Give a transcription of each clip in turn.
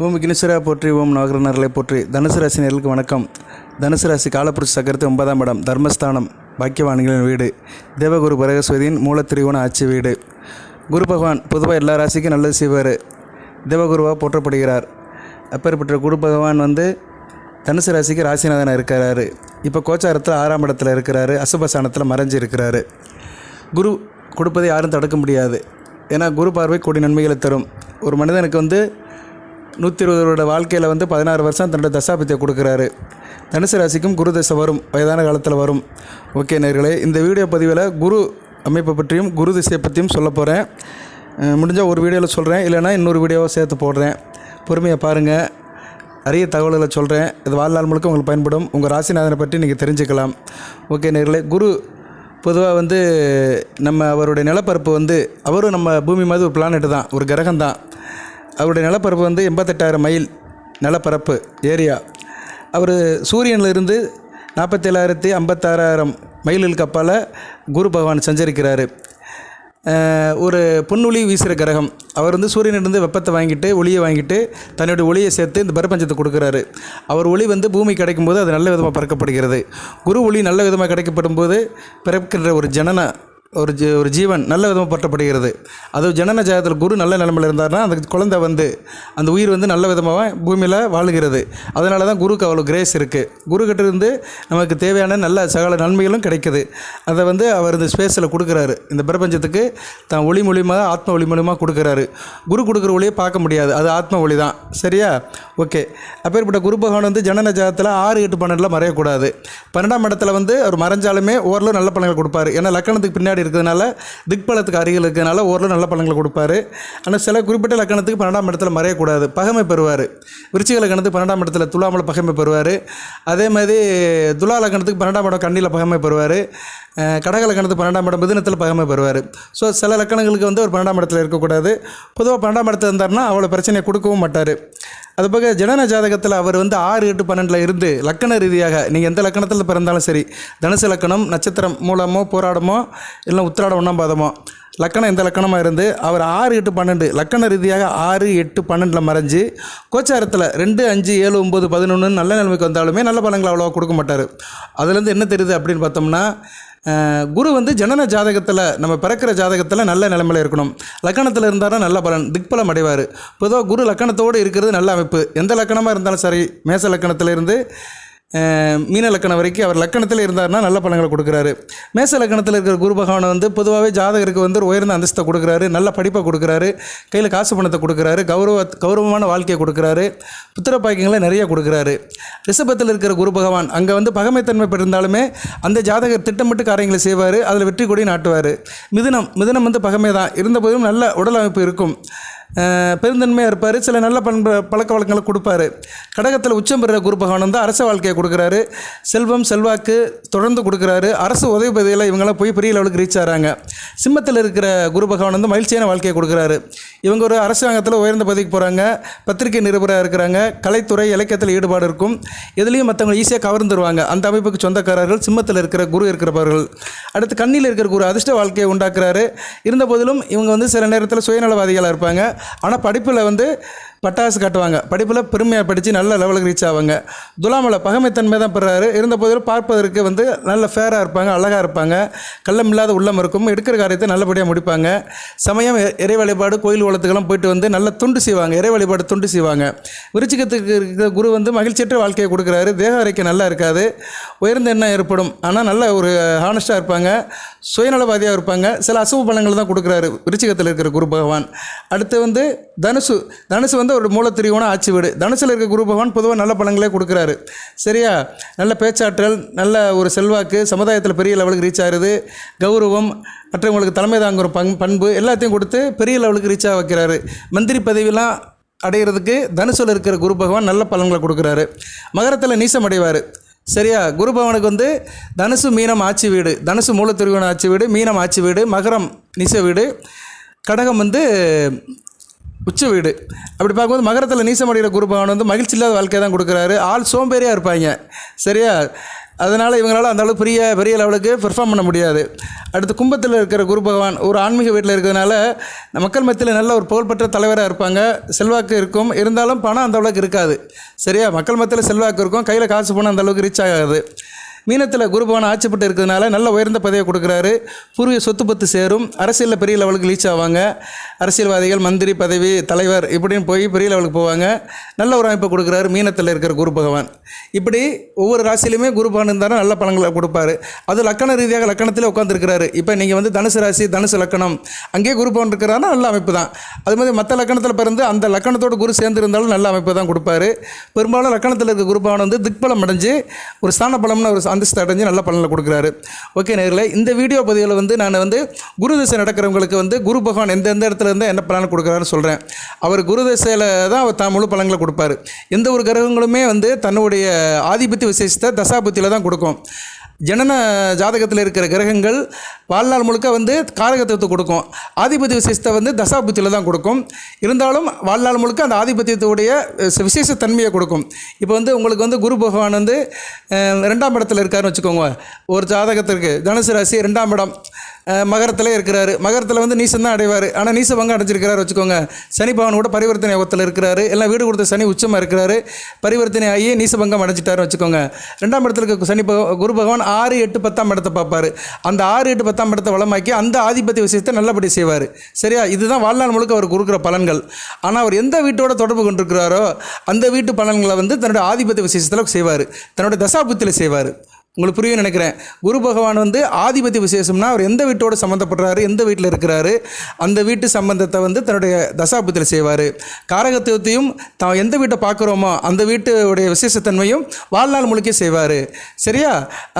ஓம் விக்னேஸ்வரா போற்றி, ஓம் நவகிரகங்களை போற்றி. தனுசு ராசி நேயர்களுக்கு வணக்கம். தனுசு ராசி காலப்புருஷ சக்கரத்து 9ஆம் இடம், தர்மஸ்தானம், பாக்கியவான்களின் வீடு, தேவகுரு பரகஸ்வதியின் மூலத்திரிகோண ஆட்சி வீடு. குரு பகவான் பொதுவாக எல்லா ராசிக்கும் நல்லது செய்வார், தேவகுருவாக போற்றப்படுகிறார். அப்பேற்பட்ட குரு பகவான் தனுசு ராசிக்கு ராசிநாதனாக இருக்கிறாரு. இப்போ கோச்சாரத்தில் 6ஆம் இடத்துல இருக்கிறாரு, அசுபசானத்தில் மறைஞ்சு இருக்கிறாரு. குரு கொடுப்பதை யாரும் தடுக்க முடியாது. ஏன்னா குரு பார்வை கோடி நன்மைகளை தரும். ஒரு மனிதனுக்கு 120 வருட வாழ்க்கையில் 16 வருஷம் தன்னோட தசாபத்தியை கொடுக்குறாரு. தனுசு ராசிக்கும் குரு தசை வரும், வயதான காலத்தில் வரும். ஓகே நேயர்களே, இந்த வீடியோ பதிவில் குரு அமைப்பை பற்றியும் குரு திசையை பற்றியும் சொல்ல போகிறேன். முடிஞ்சால் ஒரு வீடியோவில் சொல்கிறேன், இல்லைனா இன்னொரு வீடியோவை சேர்த்து போடுறேன். பொறுமையாக பாருங்கள், அரிய தகவல்களை சொல்கிறேன். இது வாழ்நாள் முழுக்க உங்களுக்கு பயன்படும். உங்கள் ராசிநாதனை பற்றி நீங்கள் தெரிஞ்சுக்கலாம். ஓகே நேயர்களே, குரு பொதுவாக நம்ம அவருடைய நிலப்பரப்பு அவரும் நம்ம பூமி மாதிரி ஒரு பிளானெட்டு தான், ஒரு கிரகம் தான். அவருடைய நிலப்பரப்பு 88,000 மைல் நிலப்பரப்பு ஏரியா. அவர் சூரியனிலிருந்து 47,56,000 மைல்களுக்கு அப்பால் குரு பகவான் சஞ்சரிக்கிறார். ஒரு பொன்னொளி வீசுகிற கிரகம். அவர் சூரியனிலிருந்து வெப்பத்தை வாங்கிட்டு, ஒளியை வாங்கிட்டு, தன்னுடைய ஒளியை சேர்த்து இந்த பிரபஞ்சத்தை கொடுக்குறாரு. அவர் ஒளி பூமி கிடைக்கும்போது அது நல்ல விதமாக பறக்கப்படுகிறது. குரு ஒளி நல்ல விதமாக கிடைக்கப்படும் போது பிறக்கின்ற ஒரு ஜீவன் நல்ல விதமாக பற்றப்படுகிறது. அது ஜனன ஜாதகத்தில் குரு நல்ல நிலைமையில் இருந்தார்னா அந்த குழந்தை அந்த உயிர் நல்ல விதமாக பூமியில் வாழுகிறது. அதனால தான் குருக்கு அவ்வளோ கிரேஸ் இருக்குது. குரு கிட்டேருந்து நமக்கு தேவையான நல்ல சகல நன்மைகளும் கிடைக்குது. அதை அவர் இந்த ஸ்பேஸில் கொடுக்குறாரு. இந்த பிரபஞ்சத்துக்கு தான் ஒளி மூலியமாக, ஆத்ம ஒளி மூலியமாக கொடுக்குறாரு. குரு கொடுக்குற ஒளியை பார்க்க முடியாது, அது ஆத்ம ஒளி தான். சரியா? ஓகே. அப்பேற்பட்ட குரு பகவான் ஜனன ஜாதகத்தில் 6, 8, 12 மறையக்கூடாது. 12ஆம் இடத்துல அவர் மறைஞ்சாலுமே ஓரளவு நல்ல பலன்கள் கொடுப்பார். ஏன்னா லக்கணத்துக்கு பின்னாடி இருக்கிறதுனால, திக்பலத்துக்கு அருகில் இருக்கிறதுனால ஓரளவு நல்ல பலன்களை கொடுப்பாரு. ஆனால் சில குறிப்பிட்ட லக்கணத்துக்கு 12ஆம் இடத்துல மறையக்கூடாது, பகைமை பெறுவார். விருச்சிக லக்கணத்துக்கு 12ஆம் இடத்துல துலாமில் பகைமை பெறுவார். அதே மாதிரி துலா லக்கணத்துக்கு 12ஆம் இடம் கண்ணியில் பகைமை பெறுவார். கடக லக்கணத்துக்கு 12ஆம் இடம் மிதுனத்தில் பகைமை பெறுவார். ஸோ சில லக்கணங்களுக்கு ஒரு 12ஆம் இடத்துல இருக்கக்கூடாது. பொதுவாக 12ஆம் இடத்துல இருந்தார்னா அவ்வளோ பிரச்சனையை கொடுக்கவும் மாட்டார். அதுபோக ஜனன ஜாதகத்தில் அவர் 6, 8, 12 இருந்து லக்கண ரீதியாக நீங்கள் எந்த லக்கணத்தில் பிறந்தாலும் சரி, தனுசு லக்கணம், நட்சத்திரம் மூலமோ, போராடமோ, இல்லை உத்திராடம் 1ஆம் பாதமோ, லக்கணம் எந்த லக்கணமாக இருந்து அவர் 6, 8, 12 லக்கண ரீதியாக 6, 8, 12 மறைஞ்சு கோச்சாரத்தில் 2, 5, 7, 9, 11 நல்ல நிலைமைக்கு வந்தாலுமே நல்ல பலன்களை அவ்வளோவா கொடுக்க மாட்டார். அதுலேருந்து என்ன தெரியுது அப்படின்னு பார்த்தோம்னா, குரு ஜனன ஜாதகத்தில், நம்ம பிறக்கிற ஜாதகத்தில் நல்ல நிலைமையில் இருக்கணும். லக்கணத்தில் இருந்தாலும் நல்ல பலன், திக்பலம் அடைவார். பொதுவாக குரு லக்கணத்தோடு இருக்கிறது நல்ல அமைப்பு. எந்த லக்கணமாக இருந்தாலும் சரி, மேச லக்கணத்தில் இருந்து மீன லக்கணம் வரைக்கும் அவர் லக்கணத்தில் இருந்தார்னா நல்ல பலன்களை கொடுக்குறாரு. மேச லக்கணத்தில் இருக்கிற குரு பகவான் பொதுவாகவே ஜாதகருக்கு ஒரு உயர்ந்த அந்தஸ்தை கொடுக்குறாரு, நல்ல படிப்பை கொடுக்குறாரு, கையில் காசு பணத்தை கொடுக்குறாரு, கௌரவமான வாழ்க்கையை கொடுக்குறாரு, புத்திர பாக்கியங்களை நிறைய கொடுக்குறாரு. ரிஷபத்தில் இருக்கிற குரு பகவான் அங்கே பகைமைத்தன்மை பெற்றிருந்தாலுமே அந்த ஜாதகர் திட்டமிட்டு காரியங்களை செய்வார், அதில் வெற்றி கொடி நாட்டுவார். மிதுனம் பகைமை தான் இருந்தபோதும் நல்ல உடல் அமைப்பு இருக்கும், பெருந்தன்மையாக இருப்பார், சில நல்ல பழக்க வழக்கங்களை கொடுப்பாரு. கடகத்தில் உச்சம் பெறுற குரு பகவான் அரச வாழ்க்கையை கொடுக்குறாரு, செல்வம் செல்வாக்கு தொடர்ந்து கொடுக்குறாரு, அரசு உதவி பதவியில் இவங்களாம் போய் பெரிய லெவலுக்கு ரீச் ஆகிறாங்க. சிம்மத்தில் இருக்கிற குரு பகவான் மகிழ்ச்சியான வாழ்க்கையை கொடுக்குறாரு. இவங்க ஒரு அரசாங்கத்தில் உயர்ந்த பதவிக்கு போகிறாங்க, பத்திரிகை நிருபராக இருக்கிறாங்க, கலைத்துறை இலக்கியத்தில் ஈடுபாடு இருக்கும், எதுலேயும் மற்றவங்க ஈஸியாக கவர்ந்துருவாங்க. அந்த அமைப்புக்கு சொந்தக்காரர்கள் சிம்மத்தில் இருக்கிற குரு இருக்கிறவர்கள். அடுத்து கண்ணியில் இருக்கிற குரு அதிர்ஷ்ட வாழ்க்கையை உண்டாக்குறாரு. இருந்த போதிலும் இவங்க சில நேரத்தில் சுயநலவாதிகளாக இருப்பாங்க. ஆனால் படிப்பில் பட்டாசு காட்டுவாங்க, படிப்பில் பெருமையாக படித்து நல்ல லெவலுக்கு ரீச் ஆவாங்க. துலாமில் பகைமைத்தன்மை தான் பெறாரு. இருந்த போதிலும் பார்ப்பதற்கு நல்ல ஃபேராக இருப்பாங்க, அழகாக இருப்பாங்க, கள்ளமில்லாத உள்ளம் இருக்கும், எடுக்கிற காரியத்தை நல்லபடியாக முடிப்பாங்க. சமயம் இறை வழிபாடு, கோயில் குளத்துக்கெல்லாம் போயிட்டு நல்ல துண்டு செய்வாங்க, இறை வழிபாடு துண்டு செய்வாங்க. விருச்சிகத்துக்கு இருக்கிற குரு மகிழ்ச்சியற்ற வாழ்க்கையை கொடுக்குறாரு. தேக அறைக்கு நல்லா இருக்காது, உயர்ந்த எண்ணம் ஏற்படும். ஆனால் நல்ல ஒரு ஹானஸ்ட்டாக இருப்பாங்க, சுயநலவாதியாக இருப்பாங்க. சில அசுப பலன்கள் தான் கொடுக்குறாரு விருச்சிகத்தில் இருக்கிற குரு பகவான். அடுத்து தனுசு ஒரு மூலத்திரிகோண ஆட்சி வீடு. தனுசில் இருக்க குரு பகவான் பொதுவாக நல்ல பலன்களே கொடுக்குறாரு. சரியா? நல்ல பேச்சாற்றல், நல்ல ஒரு செல்வாக்கு, சமுதாயத்தில் பெரிய லெவலுக்கு ரீச் ஆகுது, கௌரவம், மற்றவங்களுக்கு தலைமை தாங்குற பண்பு எல்லாத்தையும் கொடுத்து பெரிய லெவலுக்கு ரீச் ஆக வைக்கிறாரு. மந்திரி பதவியெல்லாம் அடைகிறதுக்கு தனுசில் இருக்கிற குரு பகவான் நல்ல பலன்களை கொடுக்குறாரு. மகரத்தில் நீசம் அடைவார். சரியா? குரு பகவானுக்கு தனுசு மீனம் ஆட்சி வீடு, தனுசு மூலத்திரிகோண ஆட்சி வீடு, மீனம் ஆட்சி வீடு, மகரம் நீச வீடு, கடகம் உச்ச வீடு. அப்படி பார்க்கும்போது மகரத்தில் நீசமடைகிற குரு பகவான் மகிழ்ச்சி இல்லாத வாழ்க்கையை தான் கொடுக்குறாரு. ஆள் சோம்பேறியாக இருப்பாங்க. சரியா? அதனால் இவங்களால் அந்த அளவுக்கு பெரிய லெவலுக்கு பெர்ஃபார்ம் பண்ண முடியாது. அடுத்து கும்பத்தில் இருக்கிற குரு பகவான் ஒரு ஆன்மீக வீட்டில் இருக்கிறதுனால மக்கள் மத்தியில் நல்ல ஒரு புகழ்பெற்ற தலைவராக இருப்பாங்க, செல்வாக்கு இருக்கும். இருந்தாலும் பணம் அந்த அளவுக்கு இருக்காது. சரியா, மக்கள் மத்தியில் செல்வாக்கு இருக்கும், கையில் காசு போனால் அந்த அளவுக்கு ரீச் ஆகாது. மீனத்தில் குரு பகவான் ஆட்சிப்பட்டு இருக்கிறதுனால நல்ல உயர்ந்த பதவியை கொடுக்குறாரு. பூர்வீக சொத்து பத்து சேரும். அரசியலில் பெரிய லெவலுக்கு ரீச் ஆவாங்க. அரசியல்வாதிகள், மந்திரி பதவி, தலைவர் இப்படின்னு போய் பெரிய லெவலுக்கு போவாங்க. நல்ல ஒரு அமைப்பை கொடுக்குறாரு மீனத்தில் இருக்கிற குரு பகவான். இப்படி ஒவ்வொரு ராசியிலுமே குரு பகவான் இருந்தாலும் நல்ல பலன்களை கொடுப்பாரு. அது லக்கண ரீதியாக லக்கணத்தில் உட்காந்துருக்கிறாரு. இப்போ நீங்கள் வந்து தனுசு ராசி, தனுசு லக்கணம், அங்கேயே குரு பகவான் இருக்கிறாருன்னா நல்ல அமைப்பு தான். அது மாதிரி மற்ற லக்கணத்தில் பிறந்து அந்த லக்கணத்தோடு குரு சேர்ந்து இருந்தாலும் நல்ல அமைப்பு தான் கொடுப்பாரு. பெரும்பாலும் லக்கணத்தில் இருக்க குரு பகவான் வந்து திக்பலம் அடைஞ்சு ஒரு ஸ்தான பலம்னு ஒரு அந்தஸ்து அடைஞ்சு நல்ல பலனை கொடுக்குறாரு. ஓகே நேயர்களே, இந்த வீடியோ பதிவில் வந்து நான் வந்து குரு திசை நடக்கிறவங்களுக்கு வந்து குரு பகவான் எந்த இடத்துல இருந்தால் என்ன பலனை கொடுக்குறாருன்னு சொல்கிறேன். அவர் குரு திசையில் தான் அவர் தான் முழு பலன்களை கொடுப்பார். எந்த ஒரு கிரகங்களுமே வந்து தன்னுடைய ஆதிபத்திய விசேஷத்தை தசாபுத்தியில் தான் கொடுக்கும். ஜனன ஜாதகத்தில் இருக்கிற கிரகங்கள் வாழ்நாள் முழுக்க வந்து காரகத்துவத்தை கொடுக்கும். ஆதிபத்திய விசேஷத்தை வந்து தசாபுத்தியில் தான் கொடுக்கும். இருந்தாலும் வாழ்நாள் முழுக்க அந்த ஆதிபத்தியத்துடைய விசேஷ தன்மையை கொடுக்கும். இப்போ வந்து உங்களுக்கு வந்து குரு பகவான் வந்து 2ஆம் இடத்துல இருக்காருன்னு வச்சுக்கோங்க. ஒரு ஜாதகத்திற்கு தனுசு ராசி 2ஆம் இடம் மகரத்தில் இருக்கிறாரு. மகரத்தில் வந்து நீசம் தான் அடைவார். ஆனால் நீச பங்கம் அடைஞ்சிருக்கிறாரு வச்சுக்கோங்க. சனி பகவான் கூட பரிவர்த்தனை யோகத்தில் இருக்கிறாரு. எல்லாம் வீடு கொடுத்த சனி உச்சமாக இருக்கிறாரு. பரிவர்த்தனை ஆகி நீச பங்கம் அடைஞ்சிட்டாரு வச்சுக்கோங்க. 2ஆம் இடத்துல இருக்க குரு பகவான் 6, 8, 10ஆம் இடத்தை பார்ப்பார். அந்த 6, 8, 10ஆம் இடத்தை வளமாக்கி அந்த ஆதிபத்திய விஷயத்தை நல்லபடி செய்வார். சரியா, இதுதான் வாழ்நாள் முழுக்க அவர் கொடுக்குற பலன்கள். ஆனால் அவர் எந்த வீட்டோட தொடர்பு கொண்டிருக்கிறாரோ அந்த வீட்டு பலன்களை வந்து தன்னுடைய ஆதிபத்திய விசேஷத்தில் செய்வார், தன்னுடைய தசாபுத்தியில் செய்வார். உங்களுக்கு புரியும் நினைக்கிறேன். குரு பகவான் வந்து ஆதிபத்திய விசேஷம்னா அவர் எந்த வீட்டோடு சம்மந்தப்படுறாரு, எந்த வீட்டில் இருக்கிறாரு, அந்த வீட்டு சம்பந்தத்தை வந்து தன்னுடைய தசாபுத்தியில் செய்வார். காரகத்துவத்தையும் தான் எந்த வீட்டை பார்க்குறோமோ அந்த வீட்டுடைய விசேஷத்தன்மையும் வாழ்நாள் முழுக்க செய்வார். சரியா,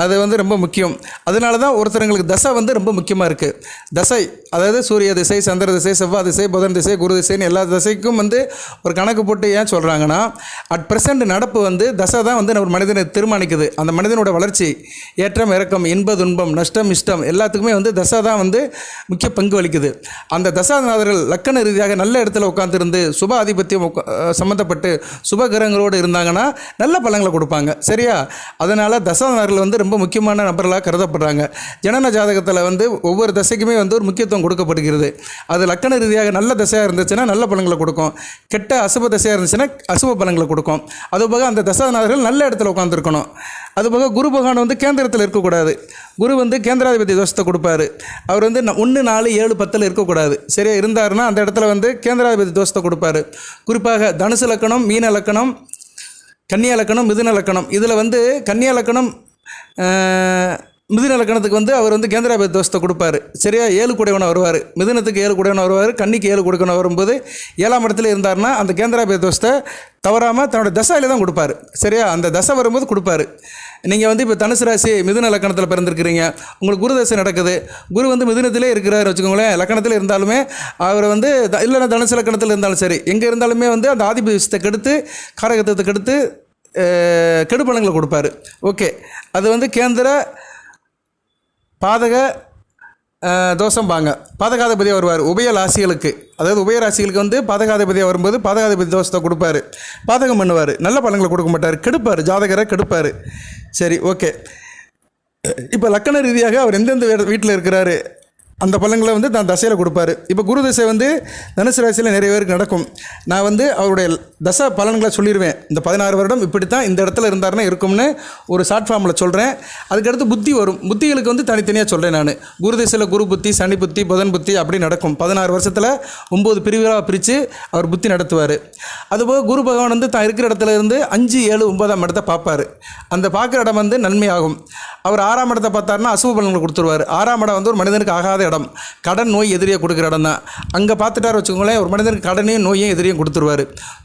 அது வந்து ரொம்ப முக்கியம். அதனால தான் ஒருத்தருங்களுக்கு தசை வந்து ரொம்ப முக்கியமாக இருக்குது. தசை அதாவது சூரிய திசை, சந்திர திசை, செவ்வாய் திசை, புதன் திசை, குரு திசைன்னு எல்லா திசைக்கும் வந்து ஒரு கணக்கு போட்டு ஏன் சொல்கிறாங்கன்னா, அட் ப்ரெசண்ட் நடப்பு வந்து தசை தான் வந்து ஒரு மனிதனை தீர்மானிக்குது. அந்த மனிதனோட வளர்ச்சி, ஏற்றம் இறக்கம், இன்ப துன்பம், நஷ்டம் இஷ்டம் எல்லாத்துக்குமே வந்து தசா தான் வந்து முக்கிய பங்கு வகிக்குது. அந்த தசாநாதர்கள் லக்கண ரீதியாக நல்ல இடத்துல உட்காந்துருந்து சுப ஆதிபத்தியம் சம்மந்தப்பட்டு சுப கிரகங்களோடு இருந்தாங்கன்னா நல்ல பலன்களை கொடுப்பாங்க. சரியா, அதனால் தசாநாதர்கள் வந்து ரொம்ப முக்கியமான நபர்களாக கருதப்படுறாங்க. ஜனன ஜாதகத்தில் வந்து ஒவ்வொரு தசைக்குமே வந்து ஒரு முக்கியத்துவம் கொடுக்கப்படுகிறது. அது லக்கண ரீதியாக நல்ல தசையாக இருந்துச்சுன்னா நல்ல பலன்களை கொடுக்கும். கெட்ட அசுப தசையாக இருந்துச்சுன்னா அசுப பலன்களை கொடுக்கும். அதுபோக அந்த தசாநாதர்கள் நல்ல இடத்துல உட்காந்துருக்கணும். அதுபோக குரு பகவான் வந்து கேந்திரத்தில் இருக்கக்கூடாது. குரு வந்து கேந்திராதிபதி தோஷத்தை கொடுப்பாரு. அவர் வந்து 1, 4, 7, 10 இருக்கக்கூடாது. சரியா இருந்தாருன்னா அந்த இடத்துல வந்து கேந்திராதிபதி தோஷத்தை கொடுப்பாரு. குறிப்பாக தனுசு லக்கணம், மீன லக்கணம், கன்னியா லக்கணம், மிதுன லக்கணம், இதில் வந்து கன்னியா லக்கணம், மிதுன லக்கணத்துக்கு வந்து அவர் வந்து கேந்திராதிபதி தோஷத்தை கொடுப்பாரு. சரியா, 7 கூடையவனாக வருவார். மிதுனத்துக்கு 7 கூடையவனாக வருவார். கன்னிக்கு 7 கூடையவனாக வரும்போது 7ஆம் இடத்துல இருந்தார்னா அந்த கேந்திராதிபதி தோஷத்தை தவறாமல் தன்னோட தசையில் தான் கொடுப்பாரு. சரியா, அந்த தசை வரும்போது கொடுப்பாரு. நீங்கள் வந்து இப்போ தனுசு ராசி மிதுன லக்கணத்தில் பிறந்திருக்கிறீங்க, உங்களுக்கு குரு தசை நடக்குது. குரு வந்து மிதுனத்திலே இருக்கிறாரு வச்சுக்கோங்களேன். லக்கணத்தில் இருந்தாலுமே அவர் வந்து இல்லைன்னா தனுசு லக்கணத்தில் இருந்தாலும் சரி, எங்கே இருந்தாலுமே வந்து அந்த ஆதிபத்திய விஷயத்தை கெடுத்து காரகத்துவத்தை கெடுத்து கெடுபலங்களை கொடுப்பாரு. ஓகே, அது வந்து கேந்திர பாதக தோஷம்பாங்க. பாதகாதிபதியாக வருவார் உபய ராசிகளுக்கு. அதாவது உபய ராசிகளுக்கு வந்து பாதகாதிபதியாக வரும்போது பாதகாதிபதி தோஷத்தை கொடுப்பாரு, பாதகம் பண்ணுவார், நல்ல பலன்களை கொடுக்க மாட்டார், கெடுப்பார், ஜாதகரை கெடுப்பார். சரி, ஓகே. இப்போ லக்கண ரீதியாக அவர் எந்தெந்த வீட்டில் இருக்கிறாரு அந்த பலன்களை வந்து தான் தசையில் கொடுப்பாரு. இப்போ குரு தசை வந்து தனுசு ராசியில் நிறைய பேருக்கு நடக்கும். நான் வந்து அவருடைய தசை பலன்களை சொல்லிடுவேன். இந்த 16 வருடம் இப்படி தான் இந்த இடத்துல இருந்தாருன்னா இருக்கும்னு ஒரு ஷார்ட் ஃபார்மில் சொல்கிறேன். அதுக்கடுத்து புத்தி வரும். புத்திகளுக்கு வந்து தனித்தனியாக சொல்கிறேன் நான். குரு தசையில் குரு புத்தி, சனி புத்தி, புதன் புத்தி அப்படி நடக்கும். 16 வருஷத்தில் 9 பிரிவுகளாக பிரித்து அவர் புத்தி நடத்துவார். அதுபோக குரு பகவான் வந்து தான் இருக்கிற இடத்துல இருந்து 5, 7, 9ஆம் இடத்தை பார்ப்பார். அந்த பார்க்குற இடம் வந்து நன்மையாகும். அவர் 6ஆம் இடத்தை பார்த்தாருன்னா அசுப பலன்களை கொடுத்துருவார். 6ஆம் இடம் வந்து ஒரு மனிதனுக்கு ஆகாத இடம், கடன் நோய் எதிரியை கொடுக்குற இடம் தான். அங்கே பார்த்துட்டார் வச்சுக்கோங்களேன், ஒரு மனிதனுக்கு கடனையும் நோயையும் எதிரியும் கொடுத்துருவார்.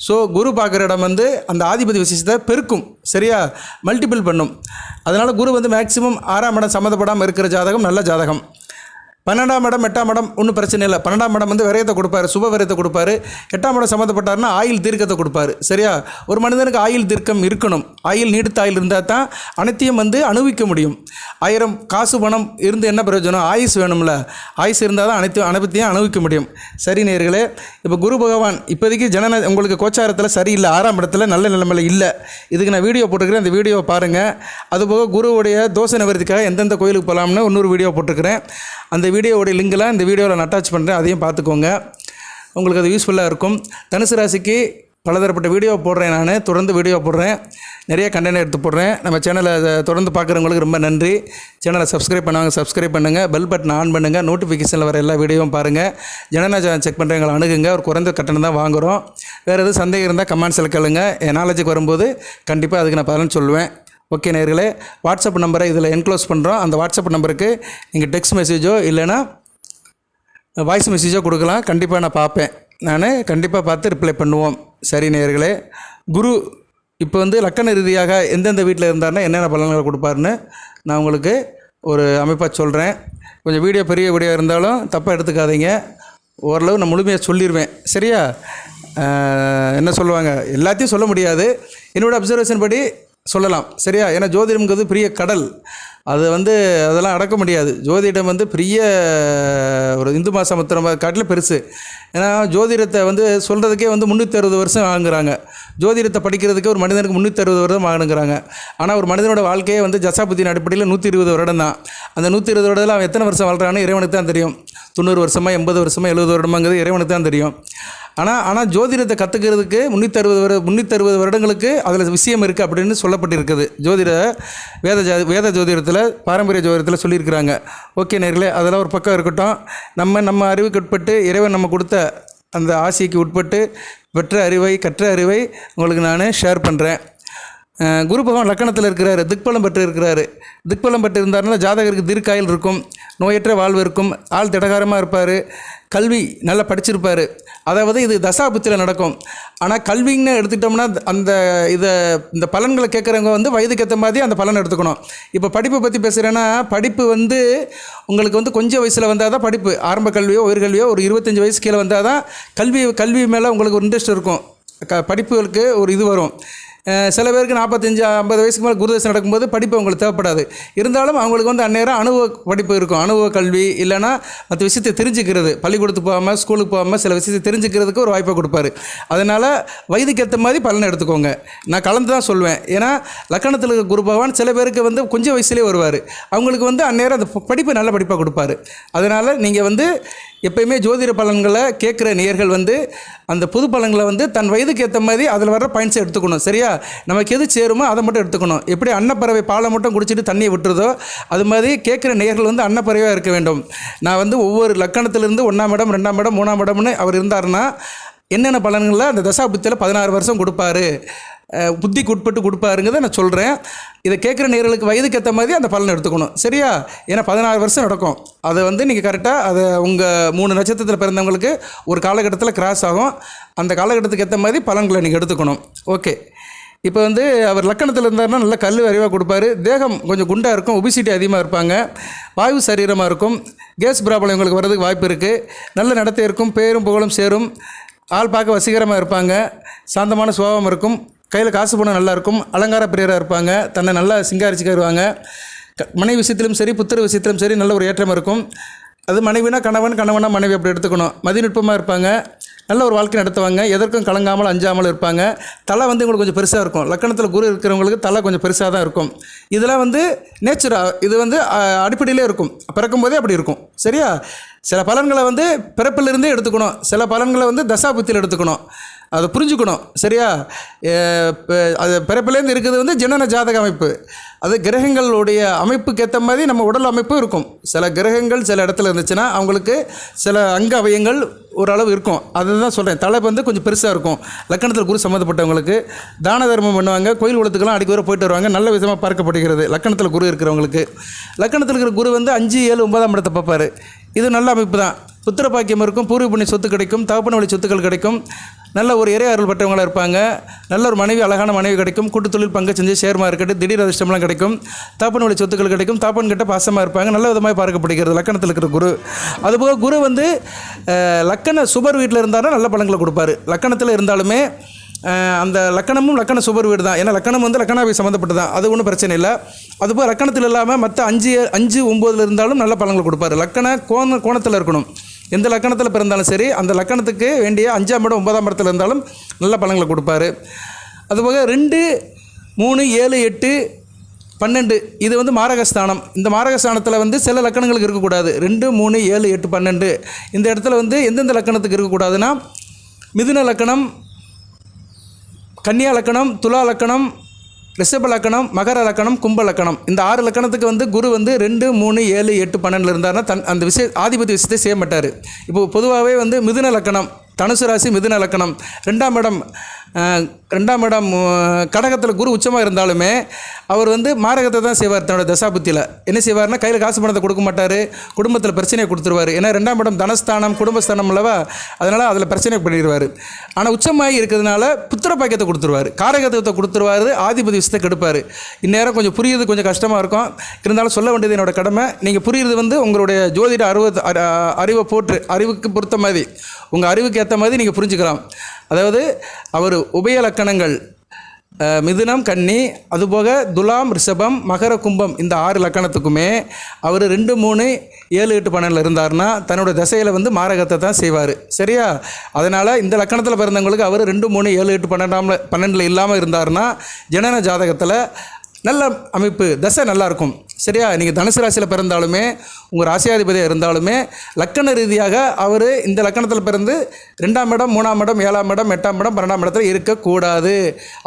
ஸோ குரு பார்க்குற இடம் வந்து அந்த ஆதிபதி விசேஷத்தை பெருக்கும். சரியா, மல்டிபிள் பண்ணும். அதனால் குரு வந்து மேக்சிமம் 6ஆம் இடம் சம்மந்தப்படாமல் இருக்கிற ஜாதகம் நல்ல ஜாதகம். 12ஆம் இடம் 8ஆம் இடம் ஒன்றும் பிரச்சனை இல்லை. 12ஆம் இடம் வந்து விரயத்தை கொடுப்பாரு, சுப விரயத்தை கொடுப்பாரு. 8ஆம் இடம் சம்மந்தப்பட்டாருன்னா ஆயுள் தீர்க்கத்தை கொடுப்பாரு. சரியா? ஒரு மனிதனுக்கு ஆயுள் தீர்க்கம் இருக்கணும். ஆயுள் நீடித்த ஆயுள் இருந்தால் தான் அனைத்தையும் வந்து அனுபவிக்க முடியும். 1000 காசு பணம் இருந்து என்ன பிரயோஜனம்? ஆயுஸ் வேணும்ல. ஆயுஸ் இருந்தால் தான் அனைத்தையும் அனுபவிக்க முடியும். சரி நேயர்களே, இப்போ குரு பகவான் இப்போதைக்கு உங்களுக்கு கோச்சாரத்தில் சரியில்லை, 6ஆம் இடத்துல நல்ல நிலைமையில் இல்லை. இதுக்கு நான் வீடியோ போட்டுக்கிறேன், அந்த வீடியோவை பாருங்கள். அதுபோக குருவுடைய தோஷ நிவர்த்திக்காக எந்தெந்த கோயிலுக்கு போகலாம்னு இன்னொரு வீடியோ போட்டுக்கிறேன். அந்த வீடியோவோடைய லிங்கெலாம் இந்த வீடியோவில் நான் அட்டாச் பண்ணுறேன், அதையும் பார்த்துக்கோங்க. உங்களுக்கு அது யூஸ்ஃபுல்லாக இருக்கும். தனுசு ராசிக்கு பலதரப்பட்ட வீடியோ போடுறேன், நான் தொடர்ந்து வீடியோ போடுறேன், நிறைய கண்டென்ட் எடுத்து போடுறேன். நம்ம சேனலை தொடர்ந்து பார்க்குறவங்களுக்கு ரொம்ப நன்றி. சேனலை சப்ஸ்கிரைப் சப்ஸ்கிரைப் பண்ணுங்கள், பெல் பட்டன் ஆன் பண்ணுங்கள், நோட்டிஃபிகேஷனில் வர எல்லா வீடியோவும் பாருங்கள். ஜனநாயகம் செக் பண்ணுறவங்களை அணுகுங்க, ஒரு குறைந்த கட்டணம் தான் வாங்குகிறோம். வேறு எதுவும் சந்தேகம் இருந்தால் கமெண்ட்ஸில் கேளுங்க, என் நாலேஜுக்கு வரும்போது கண்டிப்பாக அதுக்கு நான் பலன் சொல்லுவேன். ஓகே நேயர்களே, வாட்ஸ்அப் நம்பரை இதில் என்க்ளோஸ் பண்ணுறோம். அந்த வாட்ஸ்அப் நம்பருக்கு நீங்கள் டெக்ஸ்ட் மெசேஜோ இல்லைனா வாய்ஸ் மெசேஜோ கொடுக்கலாம். கண்டிப்பாக நான் பார்ப்பேன், நான் கண்டிப்பாக பார்த்து ரிப்ளை பண்ணுவோம். சரி நேயர்களே, குரு இப்போ வந்து லக்கண ரீதியாக எந்தெந்த வீட்டில் இருந்தாருன்னா என்னென்ன பலன்களை கொடுப்பாருன்னு நான் உங்களுக்கு ஒரு அமைப்பாக சொல்கிறேன். கொஞ்சம் வீடியோ பெரிய வீடியோ இருந்தாலும் தப்பாக எடுத்துக்காதீங்க. ஓரளவு நான் முழுமையாக சொல்லிடுவேன். சரியா? என்ன சொல்லுவாங்க, எல்லாத்தையும் சொல்ல முடியாது, என்னோடய அப்சர்வேஷன் படி சொல்லலாம். சரியா? ஏன்னா ஜோதிடம்ங்கிறது பெரிய கடல், அது வந்து அதெல்லாம் அடக்க முடியாது. ஜோதிடம் வந்து பெரிய ஒரு இந்து மதசமுத்திரம் காட்டில் பெருசு. ஏன்னா ஜோதிடத்தை வந்து சொல்கிறதுக்கே வந்து 360 வருஷம் ஆகுங்கிறாங்க. ஜோதிடத்தை படிக்கிறதுக்கே ஒரு மனிதனுக்கு 360 வருடம் ஆகணுங்கிறாங்க. ஆனால் ஒரு மனிதனோட வாழ்க்கையே வந்து தசாபுத்தியின் அடிப்படையில் 120 வருடம் தான். அந்த 120 வருடத்தில் அவன் எத்தனை வருஷம் வாழ்கிறான்னு இறைவனுக்கு தான் தெரியும். 90 வருஷமா 80 வருஷமா 70 வருடமாங்கிறது இறைவனுக்கு தான் தெரியும். ஆனால் ஜோதிடத்தை கற்றுக்கிறதுக்கு 360 வருடங்களுக்கு அதில் விஷயம் இருக்குது அப்படின்னு சொல்லப்பட்டிருக்குது. வேத ஜோதிடத்தில், பாரம்பரிய ஜோதிடத்தில் சொல்லியிருக்கிறாங்க. ஓகே நேர்களே, அதெல்லாம் ஒரு பக்கம் இருக்கட்டும். நம்ம அறிவுக்கு உட்பட்டு இறைவன் நம்ம கொடுத்த அந்த ஆசைக்கு உட்பட்டு கற்ற அறிவை உங்களுக்கு நான் ஷேர் பண்ணுறேன். குரு பகவான் லக்கணத்தில் இருக்கிறாரு, திக்பலம் பெற்று இருக்கிறாரு. திக்பலம் பெற்று இருந்தாருன்னா ஜாதகருக்கு தீர்க்காயில் இருக்கும், நோயற்ற வாழ்வு இருக்கும், ஆள் திடகாரமாக இருப்பார், கல்வி நல்லா படிச்சிருப்பார். அதாவது இது தசாபுத்தியில் நடக்கும். ஆனால் கல்வின்னு எடுத்துக்கிட்டோம்னா இந்த பலன்களை கேட்குறவங்க வந்து வயதுக்கு ஏற்ற மாதிரி அந்த பலனை எடுத்துக்கணும். இப்போ படிப்பை பற்றி பேசுகிறேன்னா, படிப்பு வந்து உங்களுக்கு வந்து கொஞ்சம் வயசில் வந்தால் தான் படிப்பு, ஆரம்ப கல்வியோ உயர்கல்வியோ ஒரு 25 வயசு கீழே வந்தால் தான் கல்வி மேலே உங்களுக்கு ஒரு இன்ட்ரெஸ்ட் இருக்கும், படிப்புகளுக்கு ஒரு இது வரும். சில பேருக்கு 45-50 வயசுக்கு மேலே குருதசை நடக்கும்போது படிப்பு அவங்களுக்கு தேவைப்படாது. இருந்தாலும் அவங்களுக்கு வந்து அந்நேரம் அனுபவ படிப்பு இருக்கும், அனுபவ கல்வி. இல்லைனா மற்ற விஷயத்தை தெரிஞ்சுக்கிறது, பள்ளிக்கூடத்துக்கு போகாமல் ஸ்கூலுக்கு போகாமல் சில விஷயத்தை தெரிஞ்சுக்கிறதுக்கு ஒரு வாய்ப்பை கொடுப்பாரு. அதனால் வயதுக்கு ஏற்ற மாதிரி பலனை எடுத்துக்கோங்க. நான் கலந்து தான் சொல்வேன். ஏன்னா லக்கணத்தில் இருக்க குரு பகவான் சில பேருக்கு வந்து கொஞ்சம் வயசுலேயே வருவார், அவங்களுக்கு வந்து அந்நேரம் அந்த படிப்பு நல்ல படிப்பாக கொடுப்பாரு. அதனால் நீங்கள் வந்து எப்பயுமே ஜோதிட பலன்களை கேட்குற நேயர்கள் வந்து அந்த புது பலன்களை வந்து தன் வயதுக்கு ஏற்ற மாதிரி அதில் வர பாயிண்ட்ஸை எடுத்துக்கணும். சரியா? நமக்கு எது சேருமோ அதை மட்டும் எடுத்துக்கணும். எப்படி அன்னப்பறவை பாலை மட்டும் குடிச்சிட்டு தண்ணியை விட்டுறதோ அது மாதிரி கேட்குற நேயர்கள் வந்து அன்னப்பறவையாக இருக்க வேண்டும். நான் வந்து ஒவ்வொரு லக்கணத்திலிருந்து 1ஆம் இடம் 2ஆம் இடம் 3ஆம் இடம்னு அவர் இருந்தாருன்னா என்னென்ன பலன்களில் அந்த தசாபுத்தியில் 16 வருஷம் கொடுப்பாரு, புத்திக்கு உட்பட்டு கொடுப்பாருங்கிறத நான் சொல்கிறேன். இதை கேட்குற நேயர்களுக்கு வயதுக்கு ஏற்ற மாதிரி அந்த பலனை எடுத்துக்கணும். சரியா? ஏன்னா 16 வருஷம் நடக்கும். அதை வந்து நீங்கள் கரெக்டாக அதை உங்கள் 3 நட்சத்திரத்தில் பிறந்தவங்களுக்கு ஒரு காலகட்டத்தில் கிராஸ் ஆகும். அந்த காலகட்டத்துக்கு ஏற்ற மாதிரி பலன்களை நீங்கள் எடுத்துக்கணும். ஓகே, இப்போ வந்து அவர் லக்கணத்தில் இருந்தாருன்னா நல்லா கல் அறிவாக கொடுப்பாரு. தேகம் கொஞ்சம் குண்டாக இருக்கும், ஒபிசிட்டி அதிகமாக இருப்பாங்க, வாயு சரீரமாக இருக்கும், கேஸ் ப்ராப்ளம் உங்களுக்கு வர்றதுக்கு வாய்ப்பு இருக்குது. நல்ல நடத்தை இருக்கும், பேரும் புகழும் சேரும், ஆள் பார்க்க வசீகரமாக இருப்பாங்க, சாந்தமான சுபாவம் இருக்கும், கையில் காசு பணம் நல்லாயிருக்கும், அலங்கார பிரியராக இருப்பாங்க, தன்னை நல்லா சிங்காரிச்சுக்கிடுவாங்க. மனைவி விஷயத்திலும் சரி புத்திர விஷயத்திலும் சரி நல்ல ஒரு ஏற்றம் இருக்கும். அது மனைவினா கணவனா மனைவி அப்படி எடுத்துக்கணும். மதிநுட்பமாக இருப்பாங்க, நல்ல ஒரு வாழ்க்கை நடத்துவாங்க, எதற்கும் கலங்காமல் அஞ்சாமல் இருப்பாங்க. தலை வந்து உங்களுக்கு கொஞ்சம் பெருசாக இருக்கும். லக்கணத்தில் குரு இருக்கிறவங்களுக்கு தலை கொஞ்சம் பெருசாக தான் இருக்கும். இதெல்லாம் வந்து நேச்சுராக, இது வந்து அடிப்படையிலே இருக்கும், பிறக்கும் போதே அப்படி இருக்கும். சரியா? சில பலன்களை வந்து பிறப்பிலிருந்தே எடுத்துக்கணும், சில பலன்களை வந்து தசாபுத்தியில் எடுத்துக்கணும், அதை புரிஞ்சுக்கணும். சரியா? அது பிறப்பிலேருந்து இருக்கிறது வந்து ஜனன ஜாதக அமைப்பு, அது கிரகங்களுடைய அமைப்புக்கு ஏற்ற மாதிரி நம்ம உடல் அமைப்பும் இருக்கும். சில கிரகங்கள் சில இடத்துல இருந்துச்சுன்னா அவங்களுக்கு சில அங்க அவயங்கள் ஓரளவு இருக்கும். அதுதான் சொல்கிறேன், தலை வந்து கொஞ்சம் பெருசாக இருக்கும். லக்கணத்தில் குரு சம்மந்தப்பட்டவங்களுக்கு தான தர்மம் பண்ணுவாங்க, கோயில் குளத்துக்கெல்லாம் அடிக்க வர போயிட்டு வருவாங்க, நல்ல விதமாக பார்க்கப்படுகிறது. லக்கணத்தில் குரு இருக்கிறவங்களுக்கு லக்கணத்தில் இருக்கிற குரு வந்து 5, 7, 9ஆம் இடத்தை பார்ப்பார். இது நல்ல அமைப்பு தான். புத்திர பாக்கியம் இருக்கும், பூர்வ புண்ணிய சொத்து கிடைக்கும், தகப்பன வழி சொத்துக்கள் கிடைக்கும், நல்ல ஒரு இறை அருள் பெற்றவங்களாக இருப்பாங்க. நல்ல ஒரு மனைவி, அழகான மனைவி கிடைக்கும். கூட்டு தொழில் பங்கு செஞ்சு ஷேர் மார்க்கெட்டு, திடீர் அதிர்ஷ்டம்லாம் கிடைக்கும். தாப்பன் வழி சொத்துக்கள் கிடைக்கும். தாப்பன் கிட்ட பாசமாக இருப்பாங்க. நல்ல விதமாக பார்க்கப்படுகிறது லக்கணத்தில் இருக்கிற குரு. அதுபோக குரு வந்து லக்கண சுபர் வீட்டில் இருந்தாலும் நல்ல பலன்களை கொடுப்பாரு. லக்கணத்தில் இருந்தாலுமே அந்த லக்கணமும் லக்கண சுபர் வீடு தான். ஏன்னா லக்கணம் வந்து லக்கணாவை சம்மந்தப்பட்டு தான், அது ஒன்றும் பிரச்சனை இல்லை. அதுபோல் லக்கணத்தில் இல்லாமல் மற்ற 5, 9 இருந்தாலும் நல்ல பலன்களை கொடுப்பாரு. லக்கண கோணத்தில் இருக்கணும். எந்த லக்கணத்தில் பிறந்தாலும் சரி, அந்த லக்கணத்துக்கு வேண்டிய 5ஆம் இடம் 9ஆம் இடத்துல இருந்தாலும் நல்ல பலன்களை கொடுப்பாரு. அதுபோக 2, 3, 7, 8, 12 இது வந்து மாரகஸ்தானம். இந்த மாரகஸ்தானத்தில் வந்து சில லக்கணங்களுக்கு இருக்கக்கூடாது. 2, 3, 7, 8, 12 இந்த இடத்துல வந்து எந்தெந்த லக்கணத்துக்கு இருக்கக்கூடாதுன்னா, மிதுன லக்கணம், கன்னியா லக்கணம், துலா லக்கணம், ரிஷப லக்கணம், மகர லக்கணம், கும்ப லக்கணம் இந்த 6 லக்கணத்துக்கு வந்து குரு வந்து 2, 3, 7, 8, 12 இருந்தாருன்னா அந்த ஆதிபதி விஷயத்தை செய்ய மாட்டார். இப்போது பொதுவாகவே வந்து மிதுன லக்கணம், தனுசு ராசி மிதுன லக்கணம், 2ஆம் இடம் கடகத்தில் குரு உச்சமாக இருந்தாலுமே அவர் வந்து மாரகத்தை தான் செய்வார். தன்னோட தசாபுத்தியில் என்ன செய்வார்னா, கையில் காசு பணத்தை கொடுக்க மாட்டார், குடும்பத்தில் பிரச்சனையை கொடுத்துருவார். ஏன்னா 2ஆம் இடம் தனஸ்தானம், குடும்பஸ்தானம் அல்லவா, அதனால் அதில் பிரச்சனை பண்ணிடுவார். ஆனால் உச்சமாகி இருக்கிறதுனால புத்திர பாக்கியத்தை கொடுத்துருவார், காரகத்துவத்தை கொடுத்துருவார், ஆதிபதி விஷயத்தை கெடுப்பார். இந்நேரம் கொஞ்சம் புரியுது, கொஞ்சம் கஷ்டமாக இருக்கும். இருந்தாலும் சொல்ல வேண்டியது என்னோட கடமை. நீங்கள் புரியுறது வந்து உங்களுடைய ஜோதிட அறிவை போட்டு, அறிவுக்கு பொறுத்த மாதிரி, உங்கள் அறிவுக்கு ஏற்ற மாதிரி நீங்கள் புரிஞ்சுக்கலாம். அதாவது அவர் உபய லக்கணங்கள் மிதுனம், கன்னி, அதுபோக துலாம், ரிஷபம், மகர, கும்பம் இந்த 6 லக்கணத்துக்குமே அவர் 2, 3, 7, 8, 12 இருந்தார்னா தன்னோட தசையில் வந்து மாரகத்தை தான் செய்வார். சரியா? அதனால் இந்த லக்கணத்தில் பிறந்தவங்களுக்கு அவர் 2, 3, 7, 8, 12 இல்லாமல் இருந்தார்னா ஜனன ஜாதகத்தில் நல்ல அமைப்பு, தசை நல்லாயிருக்கும். சரியா? நீங்கள் தனுசு ராசியில் பிறந்தாலுமே, உங்கள் ராசியாதிபதியாக இருந்தாலுமே, லக்கண ரீதியாக அவர் இந்த லக்கணத்தில் பிறந்து 2ஆம் இடம், 3ஆம் இடம், 7ஆம் இடம், 8ஆம் இடம், 12ஆம் இடத்துல இருக்கக்கூடாது.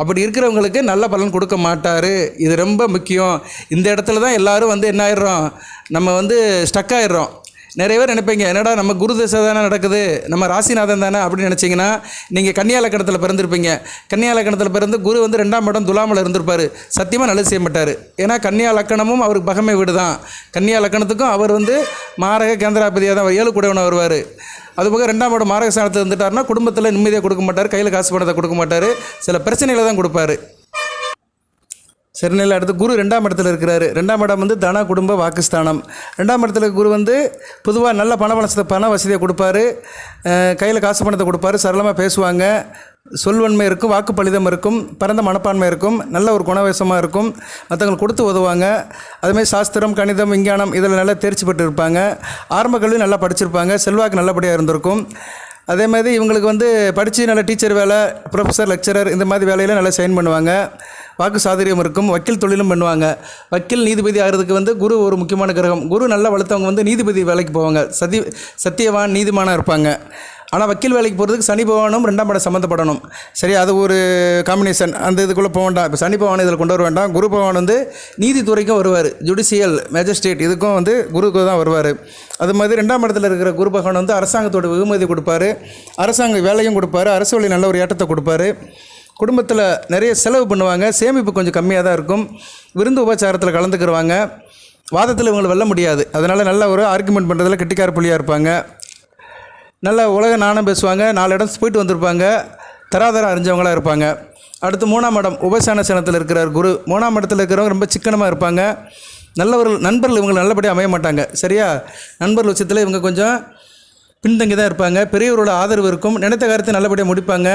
அப்படி இருக்கிறவங்களுக்கு நல்ல பலன் கொடுக்க மாட்டார். இது ரொம்ப முக்கியம். இந்த இடத்துல தான் எல்லோரும் வந்து என்ன ஆயிடுறோம், நம்ம வந்து ஸ்டக் ஆகிடுறோம். நிறைய பேர் நினைப்பீங்க, என்னடா நம்ம குரு தசை தானே நடக்குது, நம்ம ராசிநாதன் தானே அப்படின்னு நினச்சிங்கன்னா, நீங்கள் கன்னியா லக்கணத்தில் பிறந்திருப்பீங்க. கன்னியா லக்கணத்தில் பிறந்து குரு வந்து 2ஆம் இடம் துலாமில் இருந்திருப்பார். சத்தியமாக நல்லது செய்ய மாட்டார். ஏன்னா கன்னியா லக்கணமும் அவருக்கு பகமை வீடு தான். கன்னியா லக்கணத்துக்கும் அவர் வந்து மாரக கேந்திராபதியாக தான் 7 கூடவனாக வருவார். அதுபோக 2ஆம் இடம் மாரக ஸ்தானத்தில் இருந்துட்டார்னா குடும்பத்தில் நிம்மதியாக கொடுக்க மாட்டார், கையில் காசு பணத்தை கொடுக்க மாட்டார், சில பிரச்சனைகளை தான் கொடுப்பாரு. சரிநிலை. அடுத்து குரு 2ஆம் இடத்துல இருக்கிறாரு. 2ஆம் இடம் வந்து தன, குடும்ப, வாக்குஸ்தானம். 2ஆம் இடத்துல குரு வந்து பொதுவாக நல்ல பண வசதியை கொடுப்பாரு, கையில் காசு பணத்தை கொடுப்பாரு, சரளமாக பேசுவாங்க, சொல்வன்மை இருக்கும், வாக்கு பலிதம் இருக்கும், பரந்த மனப்பான்மை இருக்கும், நல்ல ஒரு குணவேசமாக இருக்கும், மற்றவங்களுக்கு கொடுத்து உதவுவாங்க. அதுமாதிரி சாஸ்திரம், கணிதம், விஞ்ஞானம் இதில் நல்லா தேர்ச்சி பெற்று இருப்பாங்க. ஆரம்ப கல்வி நல்லா படிச்சிருப்பாங்க, செல்வாக்கு நல்லபடியாக இருந்திருக்கும். அதே மாதிரி இவங்களுக்கு வந்து படித்து நல்ல டீச்சர் வேலை, ப்ரொஃபஸர், லெக்சரர் இந்த மாதிரி வேலையில் நல்லா சைன் பண்ணுவாங்க. வாக்கு சாதுரியம் இருக்கும், வக்கீல் தொழிலும் பண்ணுவாங்க. வக்கீல், நீதிபதி ஆகிறதுக்கு வந்து குரு ஒரு முக்கியமான கிரகம். குரு நல்லா வளர்த்தவங்க வந்து நீதிபதி வேலைக்கு போவாங்க, சத்தியவான், நீதிமானாக இருப்பாங்க. ஆனால் வக்கீல் வேலைக்கு போகிறதுக்கு சனி பகவானும் 2ஆம் இடம் சம்மந்தப்படணும். சரி, அது ஒரு காம்பினேஷன். அந்த இதுக்குள்ளே போக வேண்டாம். இப்போ சனி பகவான் இதில் கொண்டு வர வேண்டாம். குரு பகவான் வந்து நீதித்துறைக்கும் வருவார், ஜுடிஷியல், மேஜிஸ்ட்ரேட் இதுக்கும் வந்து குருக்கு தான் வருவார். அது மாதிரி 2ஆம் இடத்துல இருக்கிற குரு பகவான் வந்து அரசாங்கத்தோட வெகுமதி கொடுப்பாரு, அரசாங்க வேலையும் கொடுப்பாரு, அரசு வழி நல்ல ஒரு ஏற்றத்தை கொடுப்பாரு. குடும்பத்தில் நிறைய செலவு பண்ணுவாங்க, சேமிப்பு கொஞ்சம் கம்மியாக தான் இருக்கும், விருந்து உபச்சாரத்தில் கலந்துக்கிடுவாங்க. வாதத்தில் இவங்களை வெல்ல முடியாது, அதனால் நல்ல ஒரு ஆர்குமெண்ட் பண்ணுறதுல கெட்டிக்கார புள்ளியாக இருப்பாங்க. நல்ல உலக நாணம் பேசுவாங்க, 4 இடம் போயிட்டு வந்திருப்பாங்க, தராதரம் அறிஞ்சவங்களாக இருப்பாங்க. அடுத்து 3ஆம் இடம் உபசானசனத்தில் இருக்கிறார் குரு. 3ஆம் இடத்துல இருக்கிறவங்க ரொம்ப சிக்கனமாக இருப்பாங்க. நல்லவர்கள், நண்பர்கள் இவங்களை நல்லபடியாக அமைய மாட்டாங்க. சரியா? நண்பர்கள் விஷயத்தில் இவங்க கொஞ்சம் பின்தங்கி தான் இருப்பாங்க. பெரியவரோட ஆதரவு இருக்கும், நினைத்த காரியத்தை நல்லபடியாக முடிப்பாங்க.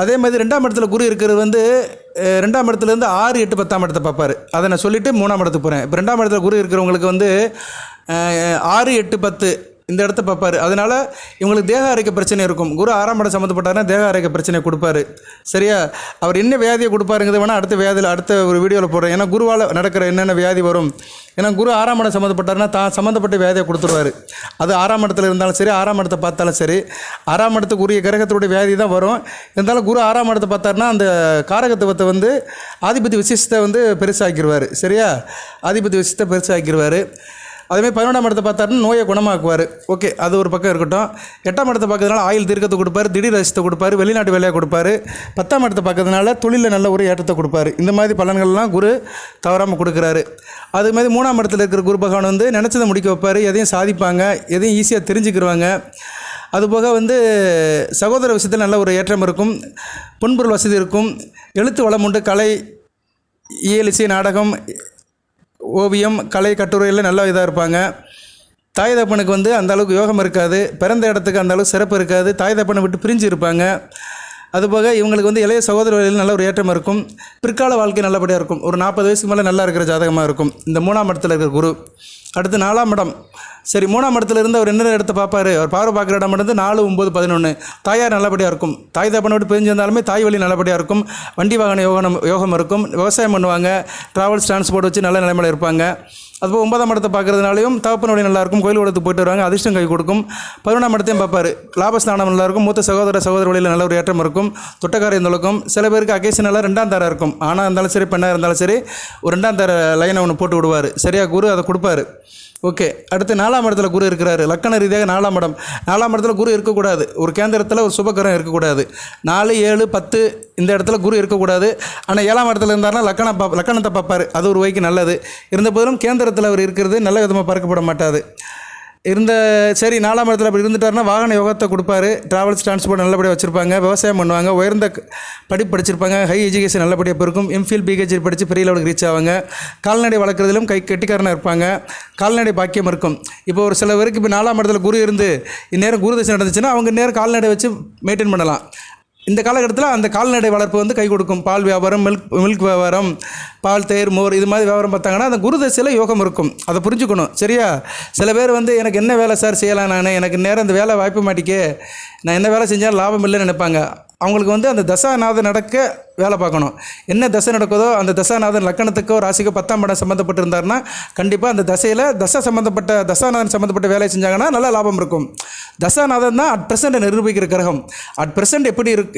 அதே மாதிரி 2ஆம் இடத்துல குரு இருக்கிறது வந்து 2ஆம் இடத்துலேருந்து 6, 8, 10ஆம் இடத்தை பார்ப்பார். அதை நான் சொல்லிவிட்டு 3ஆம் இடத்துக்கு போகிறேன். இப்போ 2ஆம் இடத்துல குரு இருக்கிறவங்களுக்கு வந்து 6, 8, 10 இந்த இடத்த பார்ப்பார். அதனால் இவங்களுக்கு தேக ஆரோக்கிய பிரச்சனை இருக்கும். குரு 6ஆம் இடம் சம்மந்தப்பட்டாருன்னா தேக ஆரோக்கிய பிரச்சனை கொடுப்பாரு. சரியா? அவர் என்ன வியாதியை கொடுப்பாருங்கிறது வேணால் அடுத்த ஒரு வீடியோவில் போடுறேன். ஏன்னா குருவால் நடக்கிற என்னென்ன வியாதி வரும். ஏன்னா குரு 6ஆம் இடம் சம்மந்தப்பட்டாருன்னா தான் சம்மந்தப்பட்ட வியாதியை கொடுத்துருவார். அது 6ஆம் இடத்துல இருந்தாலும் சரி, 6ஆம் இடத்தை பார்த்தாலும் சரி, 6ஆம் இடத்துக்கு உரிய கிரகத்துடைய வியாதி தான் வரும். இருந்தாலும் குரு 6ஆம் இடத்தை பார்த்தாருன்னா அந்த காரகத்துவத்தை வந்து ஆதிபத்தி விசேஷத்தை வந்து பெருசாக்கிடுவார். சரியா? ஆதிபத்தி விசேஷத்தை பெருசாக்கிடுவார். அதுமாதிரி 11ஆம் இடத்தை பார்த்தாருன்னா நோயை குணமாக்குவார். ஓகே, அது ஒரு பக்கம் இருக்கட்டும். 8ஆம் இடத்தை பார்க்கறதுனால ஆயுள் தீர்க்கத்தை கொடுப்பாரு, திடீர் ரசித்தை கொடுப்பாரு, வெளிநாட்டு வேலையை கொடுப்பாரு. 10ஆம் இடத்தை பார்க்கறதுனால தொழிலில் நல்ல ஒரு ஏற்றத்தை கொடுப்பாரு. இந்த மாதிரி பலன்கள்லாம் குரு தவறாமல் கொடுக்குறாரு. அது மாதிரி 3ஆம் இடத்துல இருக்கிற குரு பகவான் வந்து நினச்சதை முடிக்க வைப்பார். எதையும் சாதிப்பாங்க, எதையும் ஈஸியாக தெரிஞ்சுக்கிடுவாங்க. அதுபோக வந்து சகோதர விஷயத்தில் நல்ல ஒரு ஏற்றம் இருக்கும், பொன்பொருள் வசதி இருக்கும், எழுத்து வளம் உண்டு, கலை, இயல், இசை, நாடகம், ஓவியம், கலை, கட்டுரையில் நல்ல இதாக இருப்பாங்க. தாய் தப்பனுக்கு வந்து அந்த அளவுக்கு யோகம் இருக்காது, பிறந்த இடத்துக்கு அந்த அளவுக்கு சிறப்பு இருக்காது, தாய் தப்பனை விட்டு பிரிஞ்சு இருப்பாங்க. அதுபோக இவங்களுக்கு வந்து இளைய சகோதர வழியில் நல்ல ஒரு ஏற்றம் இருக்கும், பிற்கால வாழ்க்கை நல்லபடியாக இருக்கும். ஒரு 40 வயசுக்கு மேலே நல்லா இருக்கிற ஜாதகமாக இருக்கும் இந்த 3ஆம் இடத்துல இருக்கிற குரு. அடுத்து 4ஆம் இடம். சரி, 3ஆம் இடத்துல இருந்து அவர் என்ன இடத்தை பார்ப்பார்? அவர் பார்வை பார்க்குற இடம் வந்து 4, 9, 11. தாயார் நல்லபடியாக இருக்கும், தாய் தப்பனை விட்டு பிரிஞ்சு இருந்தாலுமே தாய் வழி நல்லபடியாக இருக்கும், வண்டி வாகன யோகம் இருக்கும், விவசாயம் பண்ணுவாங்க, ட்ராவல்ஸ் டிரான்ஸ்போர்ட் வச்சு நல்ல நிலைமையில் இருப்பாங்க. அதுபோல் 9ஆம் இடத்தை பார்க்குறதுனாலையும் தகப்பன் வழி நல்லாயிருக்கும், கோயில் குளத்துக்கு போயிட்டு வருவாங்க, அதிர்ஷ்டம் கை கொடுக்கும். 11ஆம் இடத்தையும் பார்ப்பார், லாபஸ்தானம் நல்லாயிருக்கும், மூத்த சகோதர வழியில் நல்ல ஒரு ஏற்றம் இருக்கும், தொட்டக்காரியம் தொழுக்கும். சில பேருக்கு அகேஷனலாக 2ஆம் தாரம் இருக்கும், ஆணாக இருந்தாலும் சரி பெண்ணாக இருந்தாலும் சரி ஒரு 2ஆம் தார லைனை ஒன்று போட்டு விடுவார். சரியா, குரு அதை கொடுப்பாரு. ஓகே, அடுத்து 4ஆம் இடத்துல குரு இருக்கிறாரு. லக்கண ரீதியாக 4ஆம் இடம். 4ஆம் இடத்துல குரு இருக்கக்கூடாது, ஒரு கேந்திரத்தில் ஒரு சுபகரம் இருக்கக்கூடாது. 4, 7, 10 இந்த இடத்துல குரு இருக்கக்கூடாது. ஆனால் 7ஆம் இடத்துல இருந்தாருன்னா லக்கணத்தை பார்ப்பார், அது ஒரு வகைக்கு நல்லது. இருந்த போதிலும் கேந்திரத்தில் அவர் இருக்கிறது நல்ல விதமாக பார்க்கப்பட மாட்டாது. சரி, 4ஆம் இடத்துல அப்படி இருந்துட்டாருன்னா வாகன யோகத்தை கொடுப்பாரு, ட்ராவல்ஸ் டிரான்ஸ்போர்ட் நல்லபடியாக வச்சுருப்பாங்க, விவசாயம் பண்ணுவாங்க, உயர்ந்த படிப்பு படிச்சிருப்பாங்க, ஹை எஜுகேஷன் நல்லபடியாக இருக்கும், எம்ஃபில் பிஹெச்டி படித்து பெரிய லெவலுக்கு ரீச் ஆவாங்க. கால்நடை வளர்க்குறதிலும் கெட்டிக்காரனாக இருப்பாங்க, கால்நடை பாக்கியம் இருக்கும். இப்போ ஒரு சில பேருக்கு இப்போ 4ஆம் இடத்துல குரு இருந்து இந்நேரம் குரு தசை நடந்துச்சுன்னா அவங்க இந்நேரம் கால்நடை வச்சு மெயின்டைன் பண்ணலாம். இந்த காலகட்டத்தில் அந்த கால்நடை வளர்ப்பு வந்து கை கொடுக்கும். பால் வியாபாரம், மில்க் வியாபாரம், பால், தயிர், மோர் இது மாதிரி வியாபாரம் பார்த்தாங்கன்னா அந்த குரு தசையில் யோகம் இருக்கும். அதை புரிஞ்சுக்கணும். சரியா, சில பேர் வந்து எனக்கு என்ன வேலை சார் செய்யலாம், எனக்கு நேரம் அந்த வேலை வாய்ப்பு மாட்டிக்கே, நான் என்ன வேலை செஞ்சாலும் லாபம் இல்லைன்னு நினைப்பாங்க. அவங்களுக்கு வந்து அந்த தசாநாதன் நடக்க வேலை பார்க்கணும். என்ன தசை நடக்குதோ அந்த தசாநாதன் லக்கணத்துக்கோ ராசிக்கோ 10ஆம் இடம் சம்மந்தப்பட்டிருந்தாருன்னா கண்டிப்பாக அந்த தசையில் தசாநாதன் சம்மந்தப்பட்ட வேலையை செஞ்சாங்கன்னா நல்ல லாபம் இருக்கும். தசாநாதன் தான் அட் ப்ரெசென்ட் நிரூபிக்கிற கிரகம். அட் ப்ரெசென்ட்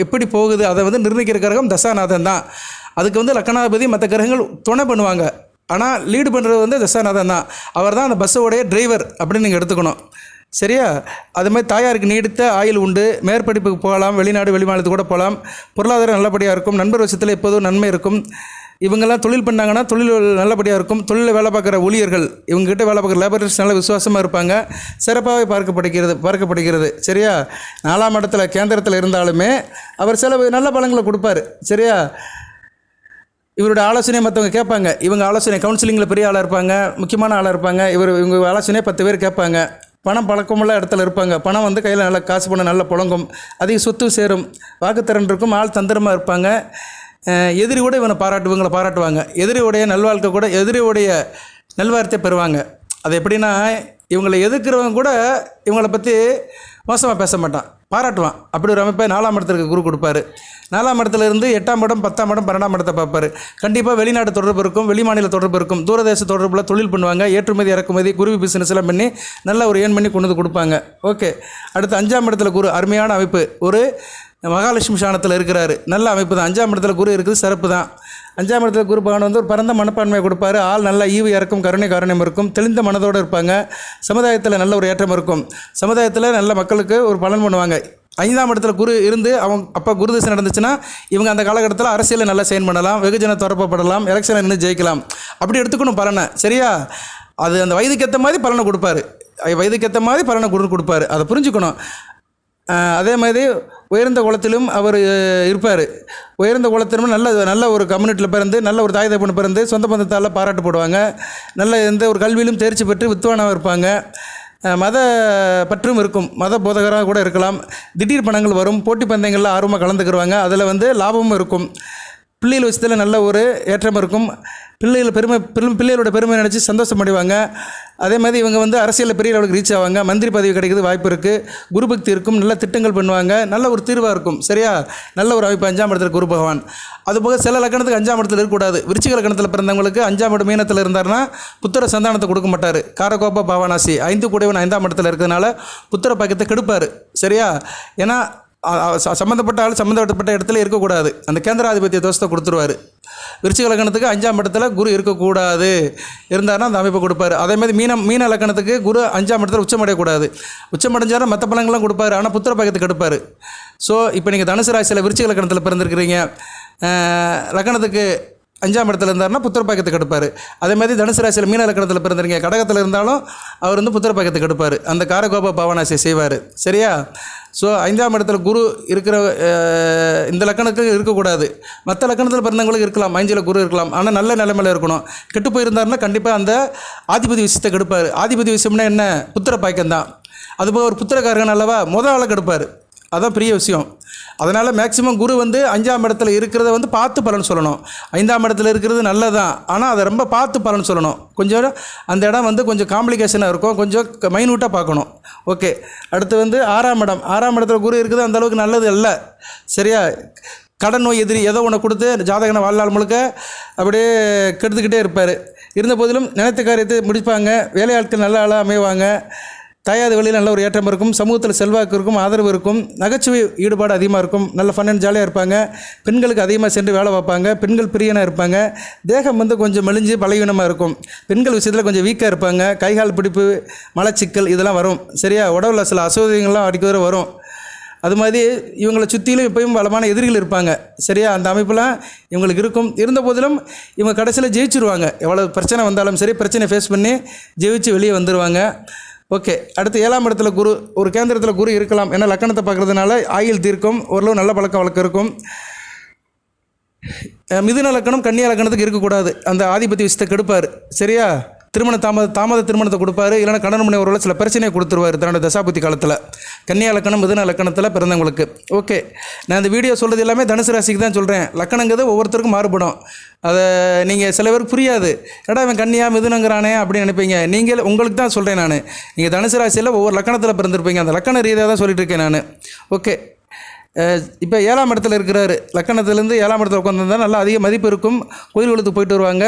எப்படி போகுது அதை வந்து நிர்ணயிக்கிற கிரகம் தசாநாதன் தான். அதுக்கு வந்து லக்கணாதிபதி மற்ற கிரகங்கள் துணை பண்ணுவாங்க, ஆனால் லீடு பண்ணுறது வந்து தசாநாதன் தான். அவர் தான் அந்த பஸ்ஸோடைய டிரைவர் அப்படின்னு நீங்கள் எடுத்துக்கணும். சரியா, அது மாதிரி தாயாருக்கு நீடித்த ஆயுள் உண்டு, மேற்படிப்புக்கு போகலாம், வெளிநாடு வெளிமாநிலத்துக்கு கூட போகலாம், பொருளாதாரம் நல்லபடியாக இருக்கும், நண்பர் விஷயத்தில் எப்போதும் நன்மை இருக்கும். இவங்கெல்லாம் தொழில் பண்ணாங்கன்னா தொழில் நல்லபடியாக இருக்கும். தொழிலில் வேலை பார்க்குற ஊழியர்கள், இவங்ககிட்ட வேலை பார்க்குற லேபரர்ஸ் நல்ல விசுவாசமாக இருப்பாங்க, சிறப்பாகவே பார்க்கப்படுகிறது. சரியா, 4ஆம் இடத்துல கேந்திரத்தில் இருந்தாலுமே அவர் சில நல்ல பலன்களை கொடுப்பார். சரியா, இவரோட ஆலோசனையை மற்றவங்க கேட்பாங்க. இவங்க ஆலோசனை கவுன்சிலிங்கில் பெரிய ஆளாக இருப்பாங்க, முக்கியமான ஆளாக இருப்பாங்க. இவங்க ஆலோசனையை 10 பேர் கேட்பாங்க. பணம் பழக்கமுள்ள இடத்துல இருப்பாங்க, பணம் வந்து கையில் நல்லா காசு பணம் நல்லா புழங்கும், அதிக சொத்து சேரும், வாக்குத்திறன் இருக்கும், ஆள் தந்திரமாக இருப்பாங்க. எதிரி கூட இவங்களை பாராட்டுவாங்க. எதிரியோடைய நல்வாழ்க்கை கூட எதிரியோடைய நல்வார்த்தை பெறுவாங்க. அது எப்படின்னா, இவங்களை எதிர்க்கிறவங்க கூட இவங்களை பற்றி மோசமாக பேச மாட்டான், பாராட்டுவான். அப்படி ஒரு அமைப்பை 4ஆம் இடத்துக்கு குரு கொடுப்பாரு. 4ஆம் இடத்துல இருந்து 8ஆம் இடம், 10ஆம் இடம், 12ஆம் இடத்தை பார்ப்பார். கண்டிப்பாக வெளிநாட்டு தொடர்பு இருக்கும், வெளிமாநில தொடர்பு இருக்கும், தூரதேச தொடர்பில் தொழில் பண்ணுவாங்க, ஏற்றுமதி இறக்குமதி, குருவி பிஸ்னஸ் எல்லாம் பண்ணி நல்ல ஒரு ஏர்ன் பண்ணி கொண்டு வந்து கொடுப்பாங்க. ஓகே, அடுத்து 5ஆம் இடத்துல குரு, அருமையான அமைப்பு. ஒரு மகாலட்சுமி சாணத்தில் இருக்கிறாரு, நல்ல அமைப்பு தான். 5ஆம் இடத்துல குரு இருக்குது, சிறப்பு தான். 5ஆம் இடத்துல குரு பகவான் வந்து ஒரு பரந்த மனப்பான்மையை கொடுப்பாரு. ஆள் நல்லா ஈவு இறக்கும், காரணம் இருக்கும், தெளிந்த மனதோடு இருப்பாங்க. சமுதாயத்தில் நல்ல ஒரு ஏற்றம் இருக்கும், சமுதாயத்தில் நல்ல மக்களுக்கு ஒரு பலன் பண்ணுவாங்க. 5ஆம் இடத்துல குரு இருந்து அப்போ குரு திசை நடந்துச்சுன்னா இவங்க அந்த காலகட்டத்தில் அரசியலில் நல்லா செயல் பண்ணலாம், வெகுஜன தொடர்பப்படலாம், எலெக்ஷனில் நின்று ஜெயிக்கலாம். அப்படி எடுத்துக்கணும் பலனை. சரியா, அது அந்த வயதுக்கு ஏற்ற மாதிரி பலனை கொடுப்பாரு, அதை புரிஞ்சுக்கணும். அதே மாதிரி உயர்ந்த குலத்திலும் அவர் இருப்பார். உயர்ந்த குலத்திலும் நல்ல ஒரு கம்யூனிட்டியில் பிறந்து, நல்ல ஒரு தாய் தகப்பன் பிறந்து, சொந்த பந்தத்தால் பாராட்டு போடுவாங்க. நல்ல எந்த ஒரு கல்வியிலும் தேர்ச்சி பெற்று வித்வானாக இருப்பாங்க. மத பற்றும் இருக்கும், மத போதகராக கூட இருக்கலாம். திடீர் பணங்கள் வரும், போட்டி பந்தயங்களில் ஆர்வமாக கலந்துக்கிடுவாங்க, அதில் வந்து லாபமும் இருக்கும். பிள்ளைகள் விஷயத்தில் நல்ல ஒரு ஏற்றம் இருக்கும். பிள்ளைகளோட பெருமை நினச்சி சந்தோஷம் அடைவாங்க. அதே மாதிரி இவங்க வந்து அரசியலில் பெரிய அளவுக்கு ரீச் ஆவாங்க, மந்திரி பதவி கிடைக்கிறது வாய்ப்பு இருக்குது, குரு பக்தி இருக்கும், நல்ல திட்டங்கள் பண்ணுவாங்க, நல்ல ஒரு தீர்வாக இருக்கும். சரியா, நல்ல ஒரு அமைப்பு 5ஆம் இடத்துல குரு பகவான். அதுபோக சில லக்கணத்துக்கு 5ஆம் இடத்துல இருக்கக்கூடாது. விருச்சிக லக்கணத்தில் பிறந்தவங்களுக்கு 5ஆம் இடம் மீனத்தில் இருந்தார்னா புத்திர சந்தானத்தை கொடுக்க மாட்டார். காரகோப பாவனாசி 5 கூடவன் 5ஆம் இடத்துல இருக்கிறதுனால புத்திர பாக்கியத்தை கெடுப்பார். சரியா, ஏன்னா சம்மந்தப்பட்ட இடத்துல இருக்கக்கூடாது, அந்த கேந்திராதிபத்திய தோஷத்தை கொடுத்துருவார். விருச்சிக லக்கணத்துக்கு 5ஆம் இடத்துல குரு இருக்கக்கூடாது, இருந்தாருன்னா அந்த அமைப்பை கொடுப்பார். அதேமாதிரி மீன லக்கணத்துக்கு குரு 5ஆம் இடத்துல உச்சமடையக்கூடாது. உச்சமடைஞ்சாலும் மற்ற பலன்கள்லாம் கொடுப்பாரு, ஆனால் புத்திர பாக்கியத்தை கெடுப்பார். ஸோ இப்போ நீங்கள் தனுசு ராசியில் விருச்சிக லக்கணத்தில் பிறந்திருக்கிறீங்க, லக்கணத்துக்கு 5ஆம் இடத்துல இருந்தாருன்னா புத்திர பாக்கியத்தை கெடுப்பார். அதே மாதிரி தனுசு ராசியில் மீன லக்கணத்தில் பிறந்திருங்க, கடகத்தில் இருந்தாலும் அவர் வந்து புத்திர பாக்கியத்தை கெடுப்பார். அந்த காரகோப பாவனாசியை செய்வார். சரியா? ஸோ 5ஆம் இடத்துல குரு இருக்கிற இந்த லக்கணத்துக்கு இருக்கக்கூடாது. மற்ற லக்கணத்தில் பிறந்தவங்களுக்கு இருக்கலாம், 5ல் குரு இருக்கலாம், ஆனால் நல்ல நிலைமையில் இருக்கணும். கெட்டு போயிருந்தாருன்னா கண்டிப்பாக அந்த ஆதிபதி விஷயத்தை கெடுப்பார். ஆதிபதி விஷயம்னா என்ன? புத்திர பாக்கியம் தான். அதுபோக ஒரு புத்திரக்காரகன் அல்லவா, முதல் ஆளை கெடுப்பார். அதுதான் பெரிய விஷயம். அதனால் மேக்சிமம் குரு வந்து 5ஆம் இடத்துல இருக்கிறத வந்து பார்த்து பலன் சொல்லணும். 5ஆம் இடத்துல இருக்கிறது நல்லதான், ஆனால் அதை ரொம்ப பார்த்து பலன் சொல்லணும். கொஞ்சம் அந்த இடம் வந்து கொஞ்சம் காம்ப்ளிகேஷனாக இருக்கும், கொஞ்சம் மைனூட்டாக பார்க்கணும். ஓகே. அடுத்து வந்து 6ஆம் இடம். 6ஆம் இடத்துல குரு இருக்குது, அந்தளவுக்கு நல்லது இல்லை. சரியா? கடன் நோய் எதிரி ஏதோ ஒன்று கொடுத்து ஜாதகனை வாழ்நாள் முழுக்க அப்படியே கெடுத்துக்கிட்டே இருப்பார். இருந்த போதிலும் நினைத்த காரியத்தை முடிப்பாங்க. வேலையாட்கள் நல்ல ஆளாக அமைவாங்க. தாயாத வழியில் நல்ல ஒரு ஏற்றம் இருக்கும். சமூகத்தில் செல்வாக்கு இருக்கும், ஆதரவு இருக்கும். நகைச்சுவை ஈடுபாடு அதிகமாக இருக்கும். நல்ல ஃபன் அண்ட் ஜாலியாக இருப்பாங்க. பெண்களுக்கு அதிகமாக சென்று வேலை பார்ப்பாங்க. பெண்கள் பிரியனாக இருப்பாங்க. தேகம் வந்து கொஞ்சம் மெலிஞ்சு பலவீனமாக இருக்கும். பெண்கள் விஷயத்தில் கொஞ்சம் வீக்காக இருப்பாங்க. கைகால் பிடிப்பு, மலச்சிக்கல் இதெல்லாம் வரும். சரியா? உடவுல சில அசௌகரியங்கள்லாம் அடிக்கடி வரும். அது மாதிரி இவங்களை சுற்றிலும் எப்பயும் பலமான எதிரிகள் இருப்பாங்க. சரியா? அந்த அமைப்பெலாம் இவங்களுக்கு இருக்கும். இருந்த போதிலும் இவங்க கடைசியில் ஜெயிச்சிருவாங்க. எவ்வளோ பிரச்சனை வந்தாலும் சரி, பிரச்சனையை ஃபேஸ் பண்ணி ஜெயிச்சு வெளியே வந்துடுவாங்க. ஓகே. அடுத்து 7ஆம் இடத்துல குரு, ஒரு கேந்திரத்தில் குரு இருக்கலாம். ஏன்னா லக்கணத்தை பார்க்குறதுனால ஆயுள் தீர்க்கும், ஓரளவு நல்ல பழக்க வழக்கம் இருக்கும். மிதுன லக்கணம் கன்னியா லக்கணத்துக்கு இருக்கக்கூடாது. அந்த ஆதிபத்திய விஷயத்தை கெடுப்பார். சரியா? தாமத திருமணத்தை கொடுப்பாரு. இல்லைனா கடன் முனை ஒரு சில பிரச்சனையை கொடுத்துருவார் தன்னோட தசாபுத்தி காலத்தில். கன்னியா லக்கணம் மிதுன லக்கணத்தில் பிறந்தவங்களுக்கு. ஓகே. நான் இந்த வீடியோ சொல்கிறது எல்லாமே தனுசு ராசிக்கு தான் சொல்கிறேன். லக்கணங்கிறது ஒவ்வொருத்தருக்கும் மாறுபடும். அதை நீங்கள் சில பேருக்கு புரியாது. ஏடா இவன் கன்னியா மிதுனங்கிறானே அப்படின்னு நினைப்பீங்க. நீங்கள் உங்களுக்கு தான் சொல்கிறேன் நான். நீங்கள் தனுசு ராசியில் ஒவ்வொரு லக்கணத்தில் பிறந்திருப்பீங்க. அந்த லக்கண ரீதியாக தான் சொல்லிட்டு இருக்கேன் நான். ஓகே. இப்போ 7ஆம் இடத்துல இருக்கிறாரு. லக்கணத்துலேருந்து 7ஆம் இடத்துல உட்காந்துருந்தால் நல்லா அதிக மதிப்பு இருக்கும். கோயில்களுக்கு போயிட்டு வருவாங்க.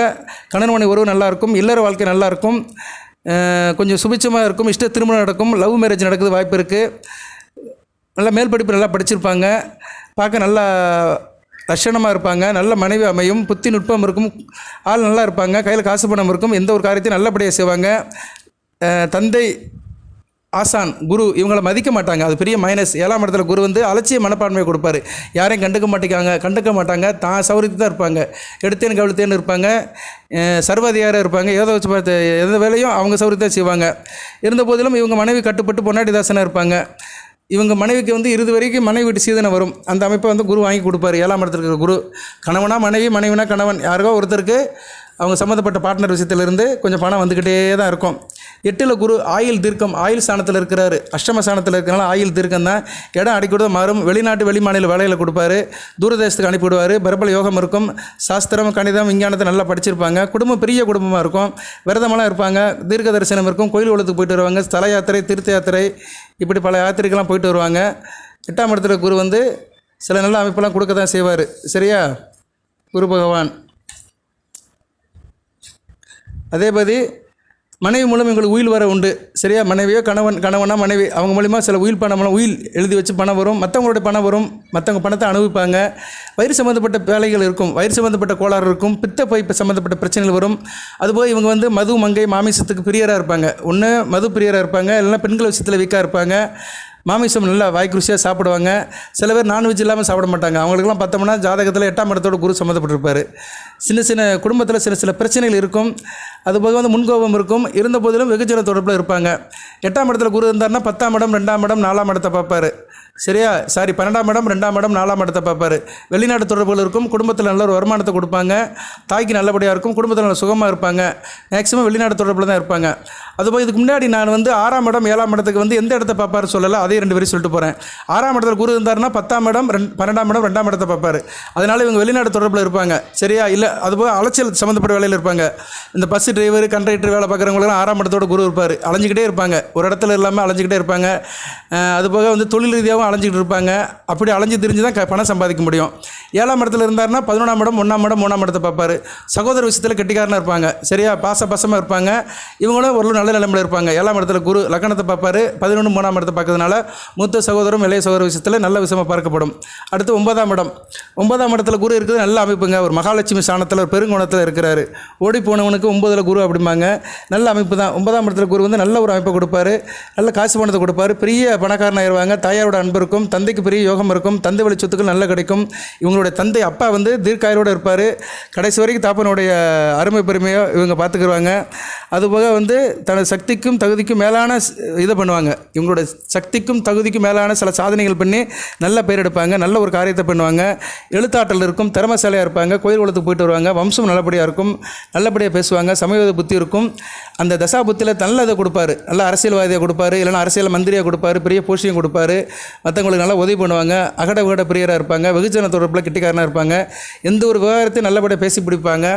கணவன் மனைவி உறவு நல்லாயிருக்கும். இல்லற வாழ்க்கை நல்லாயிருக்கும். கொஞ்சம் சுபிட்சமாக இருக்கும். இஷ்ட திருமணம் நடக்கும். லவ் மேரேஜ் நடக்குது வாய்ப்பு இருக்குது. நல்லா மேல் படிப்பு நல்லா படிச்சிருப்பாங்க. பார்க்க நல்லா லட்சணமாக இருப்பாங்க. நல்ல மனைவி அமையும். புத்தி நுட்பம் இருக்கும். ஆள் நல்லா இருப்பாங்க. கையில் காசு பணம் இருக்கும். எந்த ஒரு காரியத்தையும் நல்லபடியாக செய்வாங்க. தந்தை, ஆசான், குரு இவங்களை மதிக்க மாட்டாங்க. அது பெரிய மைனஸ். 7ஆம் இடத்துல குரு வந்து அலட்சிய மனப்பான்மையை கொடுப்பார். யாரையும் கண்டுக்க மாட்டாங்க. தான் சௌரியத்தை தான் இருப்பாங்க. எடுத்தேன்னு கவிழ்த்தேன்னு இருப்பாங்க. சர்வாதிகாரம் இருப்பாங்க. ஏதோ வச்சு பார்த்து எந்த வேலையும் அவங்க சௌரியத்தை செய்வாங்க. இருந்த போதிலும் இவங்க மனைவி கட்டுப்பட்டு பொன்னாடி தாசனாக இருப்பாங்க. இவங்க மனைவிக்கு வந்து இறுதி வரைக்கும் மனைவி வீட்டு சீதனை வரும். அந்த அமைப்பை வந்து குரு வாங்கி கொடுப்பார். 7ஆம் இடத்துல இருக்கிற குரு கணவனா மனைவி, மனைவினா கணவன், யாருக்கோ ஒருத்தருக்கு அவங்க சம்மந்தப்பட்ட பார்ட்னர் விஷயத்திலிருந்து கொஞ்சம் பணம் வந்துக்கிட்டே தான் இருக்கும். 8ல் குரு ஆயுள் தீர்க்கம். ஆயுள் ஸ்தானத்தில் இருக்கிறாரு. அஷ்டம ஸ்தானத்தில் இருக்கிறனால ஆயுள் தீர்க்கம் தான். இடம் அடிக்கூட மாறும். வெளிநாட்டு வெளி மாநில வேலையில் கொடுப்பாரு. தூரதேசத்துக்கு அனுப்பிவிடுவார். பிரபல யோகம் இருக்கும். சாஸ்திரம், கணிதம், விஞ்ஞானத்தை நல்லா படிச்சிருப்பாங்க. குடும்பம் பெரிய குடும்பமாக இருக்கும். விரதமெல்லாம் இருப்பாங்க. தீர்க்க தரிசனம் இருக்கும். கோயில் உலகத்துக்கு போயிட்டு வருவாங்க. ஸ்தல யாத்திரை, தீர்த்த யாத்திரை, இப்படி பல யாத்திரைக்கெல்லாம் போயிட்டு வருவாங்க. 8ஆம் இடத்துல குரு வந்து சில நல்ல அமைப்பெல்லாம் கொடுக்க தான் செய்வார். சரியா? குரு பகவான். அதே மாதிரி மனைவி மூலம் எங்களுக்கு உயில் வர உண்டு. சரியா? மனைவியோ கணவனா மனைவி அவங்க மூலிமா சில உயில் பணம்லாம் உயில் எழுதி வச்சு பணம் வரும். மற்றவங்களோட பணம் வரும். மற்றவங்க பணத்தை அனுபவிப்பாங்க. வயிறு சம்மந்தப்பட்ட வேலைகள் இருக்கும். வயிறு சம்மந்தப்பட்ட கோளாறு இருக்கும். பித்த பைப்பு சம்மந்தப்பட்ட பிரச்சனைகள் வரும். அதுபோல் இவங்க வந்து மது, மங்கை, மாமிசத்துக்கு பிரியராக இருப்பாங்க. ஒன்று மது பிரியராக இருப்பாங்க, இல்லைன்னா பெண்கள் விஷயத்தில் வீக்காக இருப்பாங்க. மாமிசம் நல்லா வாய்க்குருசியாக சாப்பிடுவாங்க. சில பேர் நான்வெஜ் இல்லாமல் சாப்பிட மாட்டாங்க. அவங்களுக்குலாம் பார்த்தோம்னா ஜாதகத்தில் 8ஆம் இடத்தோட குரு சம்மந்தப்பட்டிருப்பார். சின்ன குடும்பத்தில் சில பிரச்சனைகள் இருக்கும். அதுபோக வந்து முன்கோபம் இருக்கும். இருந்த போதிலும் வெகுஜன தொடர்பில் இருப்பாங்க. 8ஆம் இடத்துல குரு இருந்தார்னா 10ஆம் இடம், 2ஆம் இடம், 4ஆம் இடத்தை பார்ப்பார். சரியா? 12ஆம் இடம், 2ஆம் இடம், 4ஆம் இடத்தை பார்ப்பார். வெளிநாட்டு தொடர்புகள் இருக்கும். குடும்பத்தில் நல்ல ஒரு வருமானத்தை கொடுப்பாங்க. தாய்க்கு நல்லபடியாக இருக்கும். குடும்பத்தில் நல்ல சுகமாக இருப்பாங்க. மேக்ஸிமம் வெளிநாட்டு தொடர்பில் தான் இருப்பாங்க. அதுபோல் இதுக்கு முன்னாடி நான் வந்து 6ஆம் இடம், 7ஆம் இடத்துக்கு வந்து எந்த இடத்தை பார்ப்பார் சொல்லலை. அதே 2 பேரும் சொல்லிட்டு போகிறேன். 6ஆம் இடத்துல குரு இருந்தார்னா 10ஆம் இடம், 12ஆம் இடம், 2ஆம் இடத்தை பார்ப்பார். அதனால் இவங்க வெளிநாட்டு தொடர்பில் இருப்பாங்க. சரியா? இல்லை அதுபோக அலைச்சல் சம்மந்தப்பட்ட வேலையில் இருப்பாங்க. இந்த பஸ் டிரைவர், கண்டக்டர் வேலை பார்க்குறவங்களுக்குலாம் 6ஆம் இடத்தோட குரு இருப்பார். அலைஞ்சிக்கிட்டே இருப்பாங்க. ஒரு இடத்துல இல்லாமல் அலைஞ்சிக்கிட்டே இருப்பாங்க. அதுபோக வந்து தொழில் ரீதியாகவும் அலைஞ்சிக்கிட்டு இருப்பாங்க. அப்படி அலைஞ்சு திரிஞ்சு தான் பணம் சம்பாதிக்க முடியும். 7ஆம் இடத்துல இருந்தார்னா 11ஆம் இடம், 1ஆம் இடம், 3ஆம் இடத்தை பார்ப்பார். சகோதர விஷயத்தில் கெட்டிக்காரனாக இருப்பாங்க. சரியா? பாசமாக இருப்பாங்க. இவங்களும் ஒரு நல்ல நிலைமையில் இருப்பாங்க. 7ஆம் இடத்துல குரு லக்கணத்தை பார்ப்பார். 11, 3ஆம் இடத்தை பார்க்கறதுனால மூத்த சகோதரம், இளைய சகோதர விஷயத்தில் நல்ல விஷயமாக பார்க்கப்படும். அடுத்து 9ஆம் இடம். 9ஆம் இடத்துல குரு இருக்குது. நல்ல அமைப்புங்க. ஒரு மகாலட்சுமி ஸ்தானத்தில் ஒரு பெருங்கோணத்தில் இருக்கிறாரு. ஓடி போனவனுக்கு 9 இடத்துல குரு அப்படிம்பாங்க. நல்ல அமைப்பு தான். 9ஆம் இடத்துல குரு வந்து நல்ல ஒரு அமைப்பை கொடுப்பாரு, நல்ல காசு பணத்தை கொடுப்பாரு, பெரிய பணக்காரன் ஆயிடுவாங்க, தாயாரோட அன்பு இருக்கும், தந்தைக்கு பெரிய யோகம் இருக்கும், தந்தை வழி சொத்துக்கள் நல்லா கிடைக்கும். இவங்களுடைய தந்தை அப்பா வந்து தீர்க்காயரோடு இருப்பார், கடைசி வரைக்கும் தாப்பனுடைய அருமை பெருமையோ இவங்க பார்த்துக்குருவாங்க. அதுபோக வந்து தனது சக்திக்கும் தகுதிக்கும் மேலான இதை பண்ணுவாங்க. இவங்களோட சக்திக்கும் தகுதிக்கும் மேலான சில சாதனைகள் பண்ணி நல்ல பேர் எடுப்பாங்க, நல்ல ஒரு காரியத்தை பண்ணுவாங்க, எழுத்தாற்றல் இருக்கும், திறமைசாலியாக இருப்பாங்க, கோயில் குளத்துக்கு போயிட்டு வருவாங்க, வம்சம் நல்லபடியாக இருக்கும், நல்லபடியாக பேசுவாங்க, சமயோத புத்தி இருக்கும். அந்த தசா புத்தியில் நல்ல இதை கொடுப்பாரு, நல்ல அரசியல்வாதியை கொடுப்பாரு, இல்லைன்னா அரசியல் மந்திரியாக கொடுப்பாரு, பெரிய போஸ்டிங் கொடுப்பாரு, மற்றவங்களுக்கு நல்லா உதவி பண்ணுவாங்க, அகட விகட பிரியராக இருப்பாங்க, வெகுஜன தொடர்பில் கிட்டிக்காரனாக இருப்பாங்க, எந்த ஒரு விவகாரத்தையும் நல்லபடியாக பேசி பிடிப்பாங்க.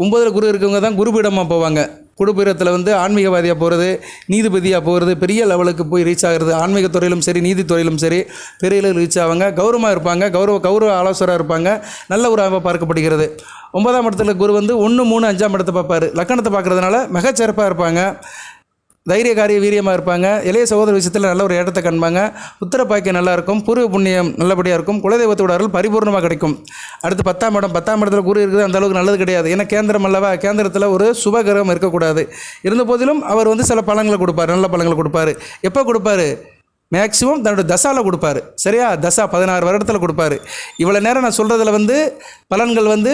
9ல் குரு இருக்கவங்க தான் குருபீடமாக போவாங்க. குருபீடத்தில் வந்து ஆன்மீகவாதியாக போகிறது, நீதிபதியாக போகிறது, பெரிய லெவலுக்கு போய் ரீச் ஆகிறது, ஆன்மீக துறையிலும் சரி நீதித்துறையிலும் சரி பெரிய லெவலில் ரீச் ஆவாங்க, கௌரவமாக இருப்பாங்க, கௌரவ ஆலோசகராக இருப்பாங்க, நல்ல ஒரு அமைப்பாக பார்க்கப்படுகிறது. 9ஆம் இடத்துல குரு வந்து 1, 3, 5ஆம் இடத்தை பார்ப்பார். லக்கணத்தை பார்க்குறதுனால மிகச்சிறப்பாக இருப்பாங்க, தைரியகாரிய வீரியமாக இருப்பாங்க, இளைய சகோதர விஷயத்தில் நல்ல ஒரு ஏற்றத்தை காண்பாங்க, உத்தர பாக்கியம் நல்லாயிருக்கும், பூர்வ புண்ணியம் நல்லபடியாக இருக்கும், குலதெய்வத்தோட அருள் பரிபூர்ணமாக கிடைக்கும். அடுத்து 10ஆம் இடம். 10ஆம் இடத்துல குரு இருக்குது, அந்த அளவுக்கு நல்லது கிடையாது. ஏன்னா கேந்திரம் அல்லவா, கேந்திரத்தில் ஒரு சுப கிரகம் இருக்கக்கூடாது. இருந்த போதிலும் அவர் வந்து சில பலன்களை கொடுப்பார், நல்ல பலன்களை கொடுப்பார். எப்போ கொடுப்பாரு? மேக்ஸிமம் தன்னோட தசாவில் கொடுப்பாரு. சரியா? தசா 16 வருடத்தில் கொடுப்பாரு. இவ்வளோ நேரம் நான் சொல்கிறதுல வந்து பலன்கள் வந்து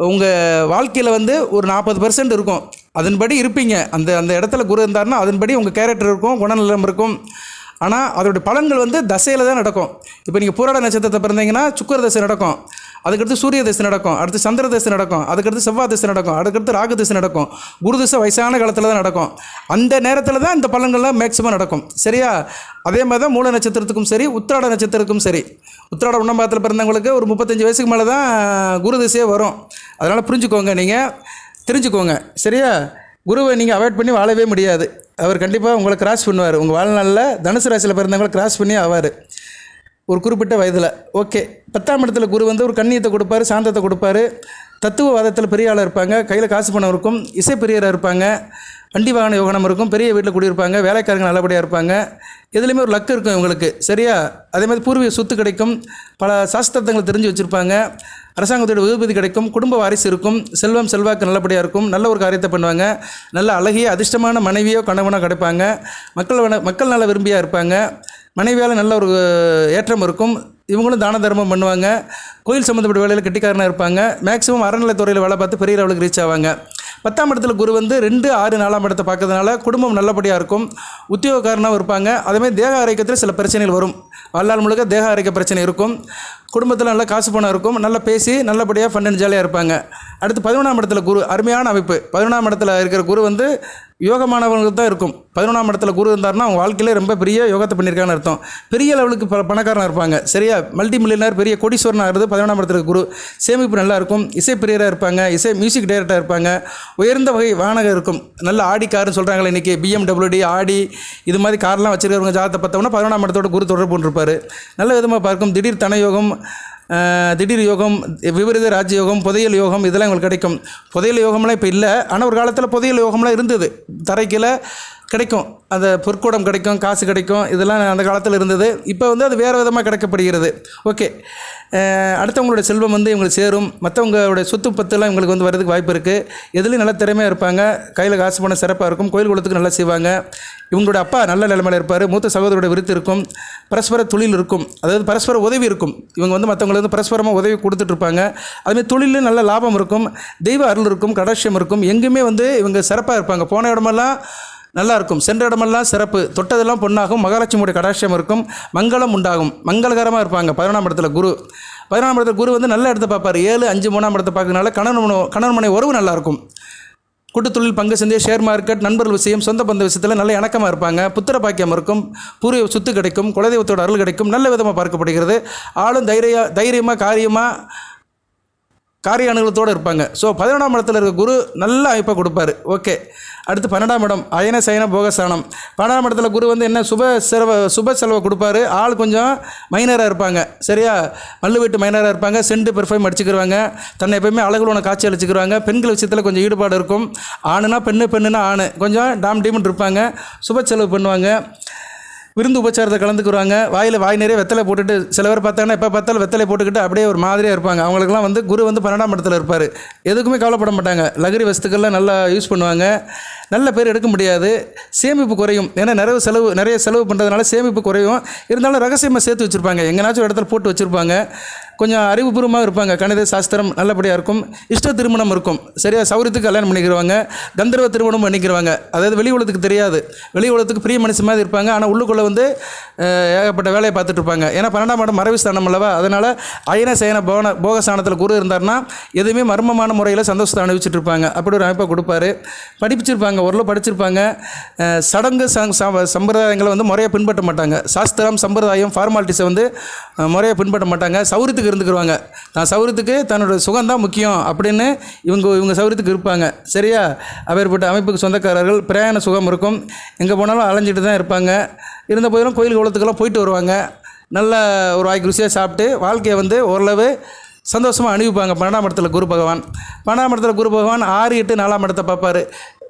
உங்கள் வாழ்க்கையில் வந்து ஒரு 40% இருக்கும், அதன்படி இருப்பீங்க. அந்த அந்த இடத்துல குரு இருந்தார்னா அதன்படி உங்கள் கேரக்டர் இருக்கும், குணநலம் இருக்கும். ஆனால் அதோடைய பலன்கள் வந்து தசையில் தான் நடக்கும். இப்போ நீங்கள் பூராட நட்சத்திரத்தை பிறந்தீங்கன்னா சுக்கர தசை நடக்கும், அதுக்கடுத்து சூரிய தசை நடக்கும், அடுத்து சந்திர தசை நடக்கும், அதுக்கடுத்து செவ்வாய் தசை நடக்கும், அதுக்கடுத்து ராகு தசை நடக்கும், குரு தசை வயசான காலத்தில் தான் நடக்கும். அந்த நேரத்தில் தான் இந்த பலன்கள்லாம் மேக்ஸிமம் நடக்கும். சரியா? அதே மாதிரி தான் மூல நட்சத்திரத்துக்கும் சரி, உத்திராட நட்சத்திரத்துக்கும் சரி. உத்திராட உண்ணம்பாத்தில் பிறந்தவங்களுக்கு ஒரு 35 வயசுக்கு மேலே தான் குரு தசையே வரும். அதனால் புரிஞ்சுக்கோங்க, நீங்கள் தெரிஞ்சுக்கோங்க. சரியா? குருவை நீங்கள் அவாய்ட் பண்ணி வாழவே முடியாது. அவர் கண்டிப்பாக உங்களை கிராஸ் பண்ணுவார். உங்கள் வாழ்நாளில் தனுசு ராசியில் பிறந்தவங்களை கிராஸ் பண்ணி ஆவார் ஒரு குறிப்பிட்ட வயதில். ஓகே. 10ஆம் இடத்துல குரு வந்து ஒரு கண்ணியத்தை கொடுப்பாரு, சாந்தத்தை கொடுப்பாரு, தத்துவவாதத்தில் பெரிய ஆளாக இருப்பாங்க, கையில் காசு பணம் இருக்கும், இசை பிரியராக இருப்பாங்க, வண்டி வாகன யோகனம் இருக்கும், பெரிய வீட்டில் குடியிருப்பாங்க, வேலைக்காரங்க நல்லபடியாக இருப்பாங்க, எதுலேயுமே ஒரு லக்கு இருக்கும் இவங்களுக்கு. சரியா? அதே மாதிரி பூர்வீக சொத்து கிடைக்கும், பல சாஸ்திரத்தங்களை தெரிஞ்சு வச்சுருப்பாங்க, அரசாங்கத்தோட விபதி கிடைக்கும், குடும்ப வாரிசு இருக்கும், செல்வம் செல்வாக்கு நல்லபடியாக இருக்கும், நல்ல ஒரு காரியத்தை பண்ணுவாங்க, நல்ல அழகிய அதிர்ஷ்டமான மனைவியோ கணவனோ கிடைப்பாங்க, மக்கள் நல்ல விரும்பியாக இருப்பாங்க, மனைவியால் நல்ல ஒரு ஏற்றம் இருக்கும், இவங்களும் தான தர்மம் பண்ணுவாங்க, கோயில் சம்மந்தப்பட்ட வேலையில் கெட்டிக்காரனாக இருப்பாங்க, மேக்ஸிமம் அறநிலைத்துறையில் வேலை பார்த்து பெரிய லெவலுக்கு ரீச் ஆவாங்க. 10ஆம் இடத்துல குரு வந்து 2, 6, 4ஆம் இடத்தை பார்க்கறதுனால குடும்பம் நல்லபடியாக இருக்கும், உத்தியோகக்காரனாகவும் இருப்பாங்க. அதேமாதிரி தேக ஆரோக்கியத்தில் சில பிரச்சனைகள் வரும், வாழ்நாள் முழுக்க தேக ஆரோக்கிய பிரச்சனை இருக்கும், குடும்பத்தில் நல்லா காசு பணம் இருக்கும், நல்லா பேசி நல்லபடியாக ஃபன் அண்ட் ஜாலியாக இருப்பாங்க. அடுத்து 11ஆம் இடத்துல குரு, அருமையான அமைப்பு. 11ஆம் இடத்துல இருக்கிற குரு வந்து யோகமானவங்களுக்கு தான் இருக்கும். 11ஆம் இடத்துல குரு இருந்தார்னா அவங்க வாழ்க்கையிலே ரொம்ப பெரிய யோகத்தை பண்ணியிருக்கான்னு அர்த்தம். பெரிய லெவலுக்கு பணக்காரனாக இருப்பாங்க. சரியா? மல்டி மில்லியனர், பெரிய கோடீஸ்வரனாக இருக்குது 11ஆம் இடத்துல குரு. சேமிப்பு நல்லா இருக்கும், இசை பிரியராக இருப்பாங்க, மியூசிக் டைரக்டராக இருப்பாங்க, உயர்ந்த வகை வாகனம் இருக்கும், நல்ல ஆடி காருன்னு சொல்கிறாங்களே இன்றைக்கி, BMW, ஆடி இது மாதிரி கார்லாம் வச்சுருக்கிறவங்க ஜாதகத்தை பார்த்தோம்னா 11ஆம் இடத்தோட குரு தொடர்பு கொண்டிருப்பார். நல்ல விதமாக பார்க்கும், திடீர் தனயோகம், திடீர் யோகம், விபரீத ராஜயோகம், புதையல் யோகம், இதெல்லாம் எங்களுக்கு கிடைக்கும். புதையல் யோகம்லாம் இப்போ இல்லை, ஆனால் ஒரு காலத்தில் புதையல் யோகம்லாம் இருந்தது. தரைக்கில் கிடைக்கும், அந்த பொற்கூடம் கிடைக்கும், காசு கிடைக்கும், இதெல்லாம் அந்த காலத்தில் இருந்தது. இப்போ வந்து அது வேறு விதமாக கிடைக்கப்படுகிறது. ஓகே. அடுத்தவங்களுடைய செல்வம் வந்து இவங்களுக்கு சேரும், மற்றவங்களுடைய சொத்து பத்துலாம் இவங்களுக்கு வந்து வரதுக்கு வாய்ப்பு இருக்குது. எதுலேயும் நல்ல திறமையாக இருப்பாங்க, கையில் காசு பணம் சிறப்பாக இருக்கும், கோயில் குளத்துக்கு நல்லா செய்வாங்க, இவங்களுடைய அப்பா நல்ல நிலைமையில் இருப்பார், மூத்த சகோதரோட விருத்து இருக்கும், பரஸ்பர தொழில் இருக்கும், அதாவது பரஸ்பர உதவி இருக்கும். இவங்க வந்து மற்றவங்களுக்கு வந்து பரஸ்பரமாக உதவி கொடுத்துட்ருப்பாங்க. அதுமாதிரி தொழிலில் நல்ல லாபம் இருக்கும், தெய்வ அருள் இருக்கும், கடாட்சியம் இருக்கும், எங்கேயுமே வந்து இவங்க சிறப்பாக இருப்பாங்க. போன இடமெல்லாம் நல்லா இருக்கும், சென்ற இடமெல்லாம் சிறப்பு, தொட்டதெல்லாம் பொன்னாகும், மகாலட்சுமியுடைய கடாட்சியம் இருக்கும், மங்களம் உண்டாகும், மங்களகரமாக இருப்பாங்க. 11ஆம் இடத்துல குரு. 11ஆம் இடத்துல குரு வந்து நல்ல இடத்தை பார்ப்பார். 7, 5, 3ஆம் இடத்தை பார்க்கறதுனால கணவன் மனை உறவு நல்லாயிருக்கும். கூட்டுத்தொழில், பங்கு சந்தை, ஷேர் மார்க்கெட், நண்பர்கள் விஷயம், சொந்த பந்த விஷயத்தில் நல்ல இணக்கமாக இருப்பாங்க, புத்திர பாக்கியம் இருக்கும், பூர்வீக சொத்து கிடைக்கும், குலதெய்வத்தோட அருள் கிடைக்கும், நல்ல விதமாக பார்க்கப்படுகிறது. ஆளும் தைரியமாக காரிய அனுகூலத்தோடு இருப்பாங்க. ஸோ 11ஆம் இடத்துல இருக்க குரு நல்ல அமைப்பை கொடுப்பார். ஓகே. அடுத்து 12ஆம் இடம், அயன சயன போகஸ்தானம். 12ஆம் இடத்துல குரு வந்து என்ன சுப செலவை கொடுப்பாரு. ஆள் கொஞ்சம் மைனராக இருப்பாங்க. சரியா? மல்லு வீட்டு மைனராக இருப்பாங்க, சென்ட் பெர்ஃப்யூம் அடிச்சுக்கிடுவாங்க, தன்னை எப்போயுமே அழகுலோன காட்சி அளிச்சுக்கிடுவாங்க, பெண்கள் விஷயத்தில் கொஞ்சம் ஈடுபாடு இருக்கும், ஆணுனா பெண்ணுனா ஆணு, கொஞ்சம் டீமன் இருப்பாங்க, சுப செலவு பண்ணுவாங்க. விருந்து உபச்சாரத்தை கலந்துக்குறாங்க. வாய் நிறைய வெத்தலை போட்டுட்டு, சில பேர் பார்த்தாங்கன்னா எப்போ பார்த்தாலும் வெத்தலை போட்டுக்கிட்டு அப்படியே ஒரு மாதிரியாக இருப்பாங்க. அவங்களுக்குலாம் வந்து குரு வந்து 12ஆம் இடத்துல இருப்பார். எதுக்குமே கவலைப்பட மாட்டாங்க. லகரி வஸ்துக்கள்லாம் நல்லா யூஸ் பண்ணுவாங்க. நல்ல பேர் எடுக்க முடியாது. சேமிப்பு குறையும். ஏன்னா நிறைய செலவு பண்ணுறதுனால சேமிப்பு குறையும். இருந்தாலும் ரகசியமாக சேர்த்து வச்சுருப்பாங்க. எங்கேனாச்சும் இடத்துல போட்டு வச்சுருப்பாங்க. கொஞ்சம் அறிவுபூர்வமாக இருப்பாங்க. கணித சாஸ்திரம் நல்லபடியாக இருக்கும். இஷ்ட திருமணம் இருக்கும். சரியாக சௌரியத்துக்கு கல்யாணம் பண்ணிக்கிறவாங்க. கந்தர்வ திருமணம் பண்ணிக்கிறவாங்க. அதாவது வெளி உலகத்துக்கு தெரியாது. வெளி உலகத்துக்கு பிரிய மனுஷன் மாதிரி இருப்பாங்க. ஆனால் உள்ளுக்குள்ளே வந்து ஏகப்பட்ட வேலையை பார்த்துட்டு இருப்பாங்க. ஏன்னா 12ஆம் இடம் மறைவு ஸ்தானம் அல்லவா. அதனால் அயன சயன போகஸ்தானத்தில் குரு இருந்தார்னா எதுவுமே மர்மமான முறையில் சந்தோஷத்தை அனுபவிச்சுட்டு இருப்பாங்க. அப்படி ஒரு அமைப்பை கொடுப்பாரு. படிச்சிருப்பாங்க, ஓரளவு படிச்சிருப்பாங்க. சடங்கு சம்பிரதாயங்களை வந்து முறையாக பின்பற்ற மாட்டாங்க. சாஸ்திரம் சம்பிரதாயம் ஃபார்மாலிட்டிஸை வந்து முறையாக பின்பற்ற மாட்டாங்க. சௌரியத்துக்கு இருந்துக்குருவாங்க. நான் சௌரியத்துக்கு தன்னோட சுகம்தான் முக்கியம் அப்படின்னு இவங்க சௌரியத்துக்கு இருப்பாங்க. சரியா? அப்பேற்பட்ட அமைப்புக்கு சொந்தக்காரர்கள். பிரயாண சுகம் இருக்கும். எங்கே போனாலும் அலைஞ்சிட்டு தான் இருப்பாங்க. இருந்த போதிலும் கோயில் குளத்துக்கெல்லாம் போயிட்டு வருவாங்க. நல்ல ஒரு வாய்க்கு ருசியாக சாப்பிட்டு வாழ்க்கையை வந்து ஓரளவு சந்தோஷமாக அனுபவிப்பாங்க. 12ஆம் இடத்துல குரு பகவான். 12ஆம் இடத்துல குரு பகவான் 6, 8, 4ஆம் இடத்தை பார்ப்பார்.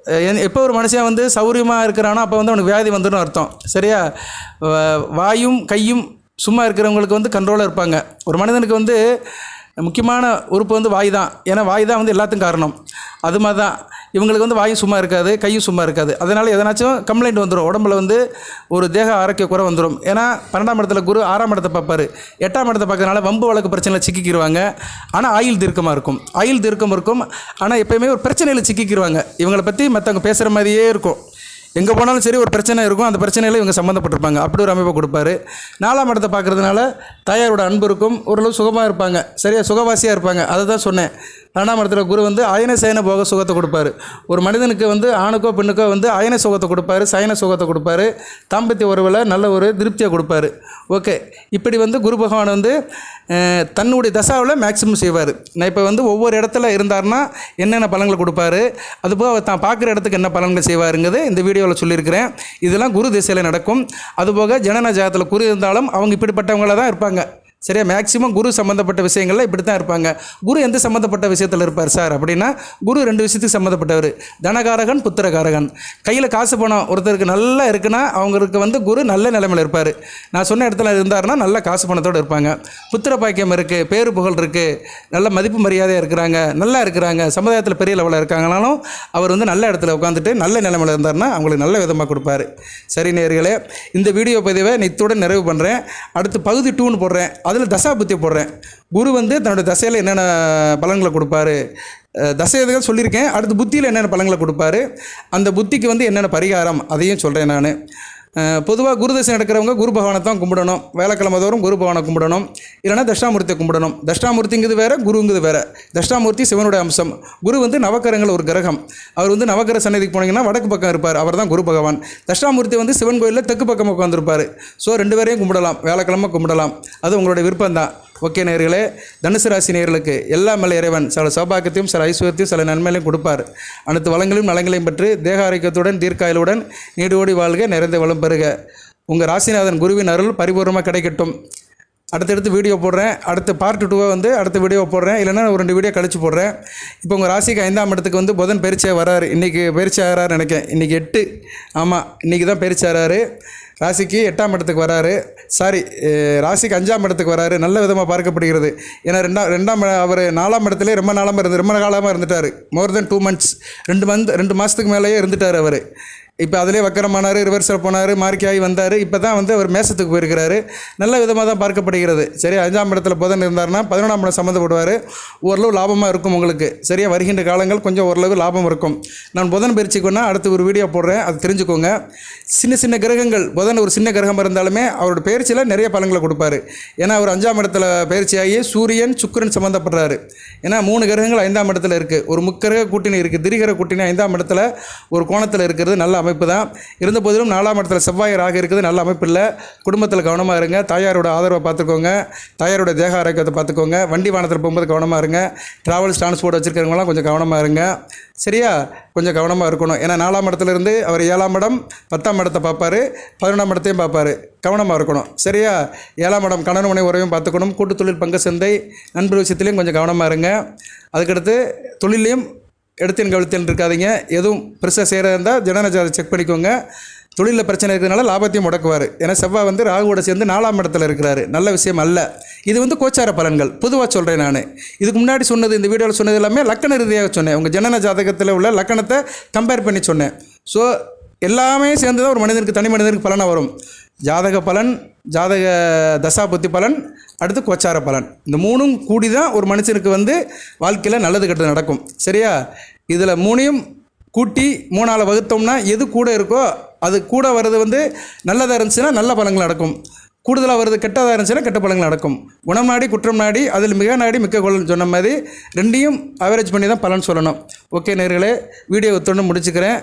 எப்போ ஒரு மனுஷன் வந்து சௌரியமாக இருக்கிறானோ அப்போ வந்து அவனுக்கு வியாதி வந்துடும் அர்த்தம். சரியா? வாயும் கையும் சும்மா இருக்கிறவங்களுக்கு வந்து கண்ட்ரோலாக இருப்பாங்க. ஒரு மனிதனுக்கு வந்து முக்கியமான உறுப்பு வந்து வாய் தான். ஏன்னா வாய் தான் வந்து எல்லாத்துக்கும் காரணம். அது மாதிரி தான் இவங்களுக்கு வந்து வாயும் சும்மா இருக்காது, கையும் சும்மா இருக்காது. அதனால் எதனாச்சும் கம்ப்ளைண்ட் வந்துடும். உடம்புல வந்து ஒரு தேக ஆரோக்கிய குறை வந்துடும். ஏன்னா 12ஆம் இடத்துல குரு 6ஆம் இடத்தை பார்ப்பார். 8ஆம் இடத்தை பார்க்கறதுனால வம்பு வழக்கு பிரச்சனையில் சிக்கிக்கிடுவாங்க. ஆனால் ஆயுள் தீர்க்கமாக இருக்கும். ஆயுள் தீர்க்கம் இருக்கும். ஆனால் எப்போயுமே ஒரு பிரச்சனையில் சிக்கிக்கிடுவாங்க. இவங்களை பற்றி மற்றவங்க பேசுகிற மாதிரியே இருக்கும். எங்கே போனாலும் சரி ஒரு பிரச்சனை இருக்கும். அந்த பிரச்சனையில் இவங்க சம்மந்தப்பட்டிருப்பாங்க. அப்படி ஒரு அமைப்பை கொடுப்பாரு. 4ஆம் இடத்தை பார்க்குறதுனால தாயாரோட அன்பு இருக்கும். ஓரளவு சுகமாக இருப்பாங்க. சரியாக சுகவாசியாக இருப்பாங்க. அதை தான் சொன்னேன். 12ஆம் இடத்துல குரு வந்து அயன சயன போக சுகத்தை கொடுப்பாரு. ஒரு மனிதனுக்கு வந்து ஆணுக்கோ பெண்ணுக்கோ வந்து அயன சுகத்தை கொடுப்பாரு, சயன சுகத்தை கொடுப்பாரு. தாம்பத்திய உறவில் நல்ல ஒரு திருப்தியை கொடுப்பாரு. ஓகே, இப்படி வந்து குரு பகவான் வந்து தன்னுடைய தசாவில் மேக்ஸிமம் செய்வார். நான் இப்போ வந்து ஒவ்வொரு இடத்துல இருந்தார்னா என்னென்ன பலன்களை கொடுப்பாரு, அதுபோக அவர் தான் பார்க்குற இடத்துக்கு என்ன பலன்கள் செய்வாருங்கிறது இந்த வீடியோவில் சொல்லியிருக்கிறேன். இதெல்லாம் குரு திசையில் நடக்கும். அதுபோக ஜனன ஜாதத்தில் குரு இருந்தாலும் அவங்க இப்படிப்பட்டவங்களாக தான் இருப்பாங்க. சரியா? மேக்ஸிமம் குரு சம்மந்தப்பட்ட விஷயங்கள்ல இப்படி தான் இருப்பாங்க. குரு எந்த சம்மந்தப்பட்ட விஷயத்தில் இருப்பார் சார் அப்படின்னா, குரு 2 விஷயத்துக்கு சம்மந்தப்பட்டவர். தனகாரகன், புத்திரகாரகன். கையில் காசு பணம் ஒருத்தருக்கு நல்லா இருக்குன்னா அவங்களுக்கு வந்து குரு நல்ல நிலைமையில் இருப்பார். நான் சொன்ன இடத்துல இருந்தாருன்னா நல்ல காசு பணத்தோடு இருப்பாங்க. புத்திர பாக்கியம் இருக்குது, பேரு புகழ் இருக்குது, நல்ல மதிப்பு மரியாதையாக இருக்கிறாங்க, நல்லா இருக்கிறாங்க, சமுதாயத்தில் பெரிய லெவலில் இருக்காங்கனாலும் அவர் வந்து நல்ல இடத்துல உட்காந்துட்டு நல்ல நிலைமையில் இருந்தார்னா அவங்களுக்கு நல்ல விதமாக கொடுப்பாரு. சரி நேயர்களே, இந்த வீடியோ பதிவை இத்துடன் நிறைவு பண்ணுறேன். அடுத்து பகுதி 2ன்னு போடுறேன். அதில் தசா புத்தி போடுறேன். குரு வந்து தன்னுடைய தசையில் என்னென்ன பலன்களை கொடுப்பாரு, தசைகள் சொல்லியிருக்கேன். அடுத்து புத்தியில் என்னென்ன பலன்களை கொடுப்பாரு, அந்த புத்திக்கு வந்து என்னென்ன பரிகாரம் அதையும் சொல்கிறேன் நான். பொதுவாக குரு தசை நடக்கிறவங்க குரு பகவானை தான் கும்பிடணும். வேலைக்கிழமை தோறும் குரு பகவானை கும்பிடணும். இல்லைனா தட்சிணாமூர்த்தியை கும்பிடணும். தட்சிணாமூர்த்திங்கிறது வேறு, குருங்கிறது வேறு. தட்சிணாமூர்த்தி சிவனுடைய அம்சம். குரு வந்து நவக்கரங்கள் ஒரு கிரகம். அவர் வந்து நவக்கர சன்னதிக்கு போனீங்கன்னா வடக்கு பக்கம் இருப்பார். அவர் தான் குரு பகவான். தட்சிணாமூர்த்தி வந்து சிவன் கோயிலில் தெற்கு பக்கம் உட்காந்துருப்பார். ஸோ 2 பேரையும் கும்பிடலாம், வேலைக்கிழமை கும்பிடலாம். அது உங்களுடைய விருப்பம் தான். ஓகே நேயர்களே, தனுசு ராசி நேயர்களுக்கு எல்லா மேலே இறைவன் சில சௌபாக்கியத்தையும் சில ஐஸ்வர்யத்தையும் சில நன்மைகளையும் கொடுப்பார். அனைத்து வளங்களையும் நலங்களையும் பெற்று தேக ஆரோக்கியத்துடன் தீர்க்காயலுடன் நீடோடி வாழ்க, நிறைந்த வளம் பெறுக. உங்கள் ராசிநாதன் குருவின் அருள் பரிபூர்ணமாக கிடைக்கட்டும். அடுத்தடுத்து வீடியோ போடுறேன். அடுத்து பார்ட் 2 வந்து அடுத்த வீடியோ போடுறேன். இல்லைன்னா ஒரு 2 வீடியோ கழிச்சு போடுறேன். இப்போ உங்கள் ராசிக்கு 5ஆம் இடத்துக்கு வந்து புதன் பயிற்சியாக வராரு. இன்றைக்கி பயிற்சி ஆகிறாரு நினைக்கிறேன். இன்றைக்கி 8, ஆமாம் இன்றைக்கி தான் பயிற்சி ஆகிறாரு. ராசிக்கு 8ஆம் இடத்துக்கு வராரு. ராசிக்கு 5ஆம் இடத்துக்கு வராரு. நல்ல விதமாக பார்க்கப்படுகிறது. ஏன்னா அவர் 4ஆம் இடத்துல ரொம்ப காலமாக இருந்துட்டார். மோர் தென் 2 months, 2 மாதத்துக்கு மேலேயே இருந்துட்டார் அவர். இப்போ அதிலே வக்கரமானார், ரிவர்ஸில் போனார், மார்க்கியாகி வந்தார். இப்போ தான் வந்து அவர் மேசத்துக்கு போயிருக்கிறாரு. நல்ல விதமாக தான் பார்க்கப்படுகிறது. சரி, 5ஆம் இடத்துல புதன் இருந்தார்னா 11ஆம் இடம் சம்மந்தப்படுவார். ஓரளவு லாபமாக இருக்கும் உங்களுக்கு. சரியா? வருகின்ற காலங்கள் கொஞ்சம் ஓரளவு லாபம் இருக்கும். நான் புதன் பயிற்சிக்குன்னா அடுத்து ஒரு வீடியோ போடுறேன், அது தெரிஞ்சுக்கோங்க. சின்ன கிரகங்கள், புதன் ஒரு சின்ன கிரகம் இருந்தாலுமே அவரோட பயிற்சியில் நிறைய பலன்களை கொடுப்பாரு. ஏன்னா அவர் 5ஆம் இடத்துல பயிற்சியாகி சூரியன் சுக்கிரன் சம்மந்தப்படுறாரு. ஏன்னா 3 கிரகங்கள் 5ஆம் இடத்துல இருக்குது. ஒரு முக்கிரக கூட்டணி இருக்குது, திரிகிரக கூட்டணி 5ஆம் இடத்துல ஒரு கோணத்தில் இருக்கிறது நல்ல அமைப்பு தான். இருந்த போதிலும் 4ஆம் இடத்துல செவ்வாய் ராகு இருக்குது, நல்ல அமைப்பு இல்லை. குடும்பத்தில் கவனமாக இருங்க. தாயாரோட ஆதரவை பார்த்துக்கோங்க. தாயாரோட தேக ஆரோக்கியத்தை பார்த்துக்கோங்க. வண்டி வாகனத்தில் போகும்போது கவனமாக இருங்க. டிரான்ஸ்போர்ட் வச்சுருக்கிறவங்களாம் கொஞ்சம் கவனமாக இருங்க. சரியா? கொஞ்சம் கவனமாக இருக்கணும். ஏன்னா 4ஆம் இடத்துலேருந்து அவர் 7ஆம் இடம் 10ஆம் இடத்தை பார்ப்பார், 11ஆம் இடத்தையும் பார்ப்பார். கவனமாக இருக்கணும். சரியா? 7ஆம் இடம் கணவன் மனைவி உறவையும் பார்த்துக்கணும். கூட்டு தொழில் பங்கு சந்தை நண்பர் விஷயத்துலையும் கொஞ்சம் கவனமாக இருங்க. அதுக்கடுத்து தொழிலையும் எடுத்தேன் கவிழ்த்தேன் இருக்காதீங்க. எதுவும் பெருசாக செய்கிறதா இருந்தால் ஜனன ஜாதகம் செக் பண்ணிக்கோங்க. தொழிலில் பிரச்சனை இருக்கிறதுனால லாபத்தையும் முடக்குவார். ஏன்னா செவ்வாய் வந்து ராகுவோட சேர்ந்து 4ஆம் இடத்துல இருக்கிறாரு. நல்ல விஷயம் அல்ல. இது வந்து கோச்சார பலன்கள் பொதுவாக சொல்கிறேன். நான் இதுக்கு முன்னாடி சொன்னது, இந்த வீடியோவில் சொன்னது எல்லாமே லக்கண ரீதியாக சொன்னேன். உங்கள் ஜனன ஜாதகத்தில் உள்ள லக்கணத்தை கம்பேர் பண்ணி சொன்னேன். ஸோ எல்லாமே சேர்ந்து தான் ஒரு மனிதனுக்கு, தனி மனிதனுக்கு பலனாக வரும். ஜாதக பலன், ஜாதக தசாபுத்தி பலன், அடுத்து கோச்சார பலன். இந்த 3ம் கூடி தான் ஒரு மனுஷனுக்கு வந்து வாழ்க்கையில் நல்லது கெட்டது நடக்கும். சரியா? இதில் 3ஐயும் கூட்டி 3ஆல் வகுத்தோம்னா எது கூட இருக்கோ அது கூட வர்றது வந்து நல்லதாக இருந்துச்சுன்னா நல்ல பலன்கள் நடக்கும். கூடுதலாக வருது கெட்டதாக இருந்துச்சுன்னா கெட்ட பலன்கள் நடக்கும். குணம் நாடி குற்றம் நாடி அதில் மிக நாடி மிக்க கொள்ளன்னு சொன்ன மாதிரி 2ஐயும் அவரேஜ் பண்ணி தான் பலன் சொல்லணும். ஓகே நேயர்களே, வீடியோ ஒத்தொன்று முடிச்சுக்கிறேன்.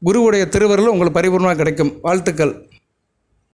குருவுடைய திருவருள் உங்களுக்கு பரிபூர்ணமாக கிடைக்கும். வாழ்த்துக்கள்.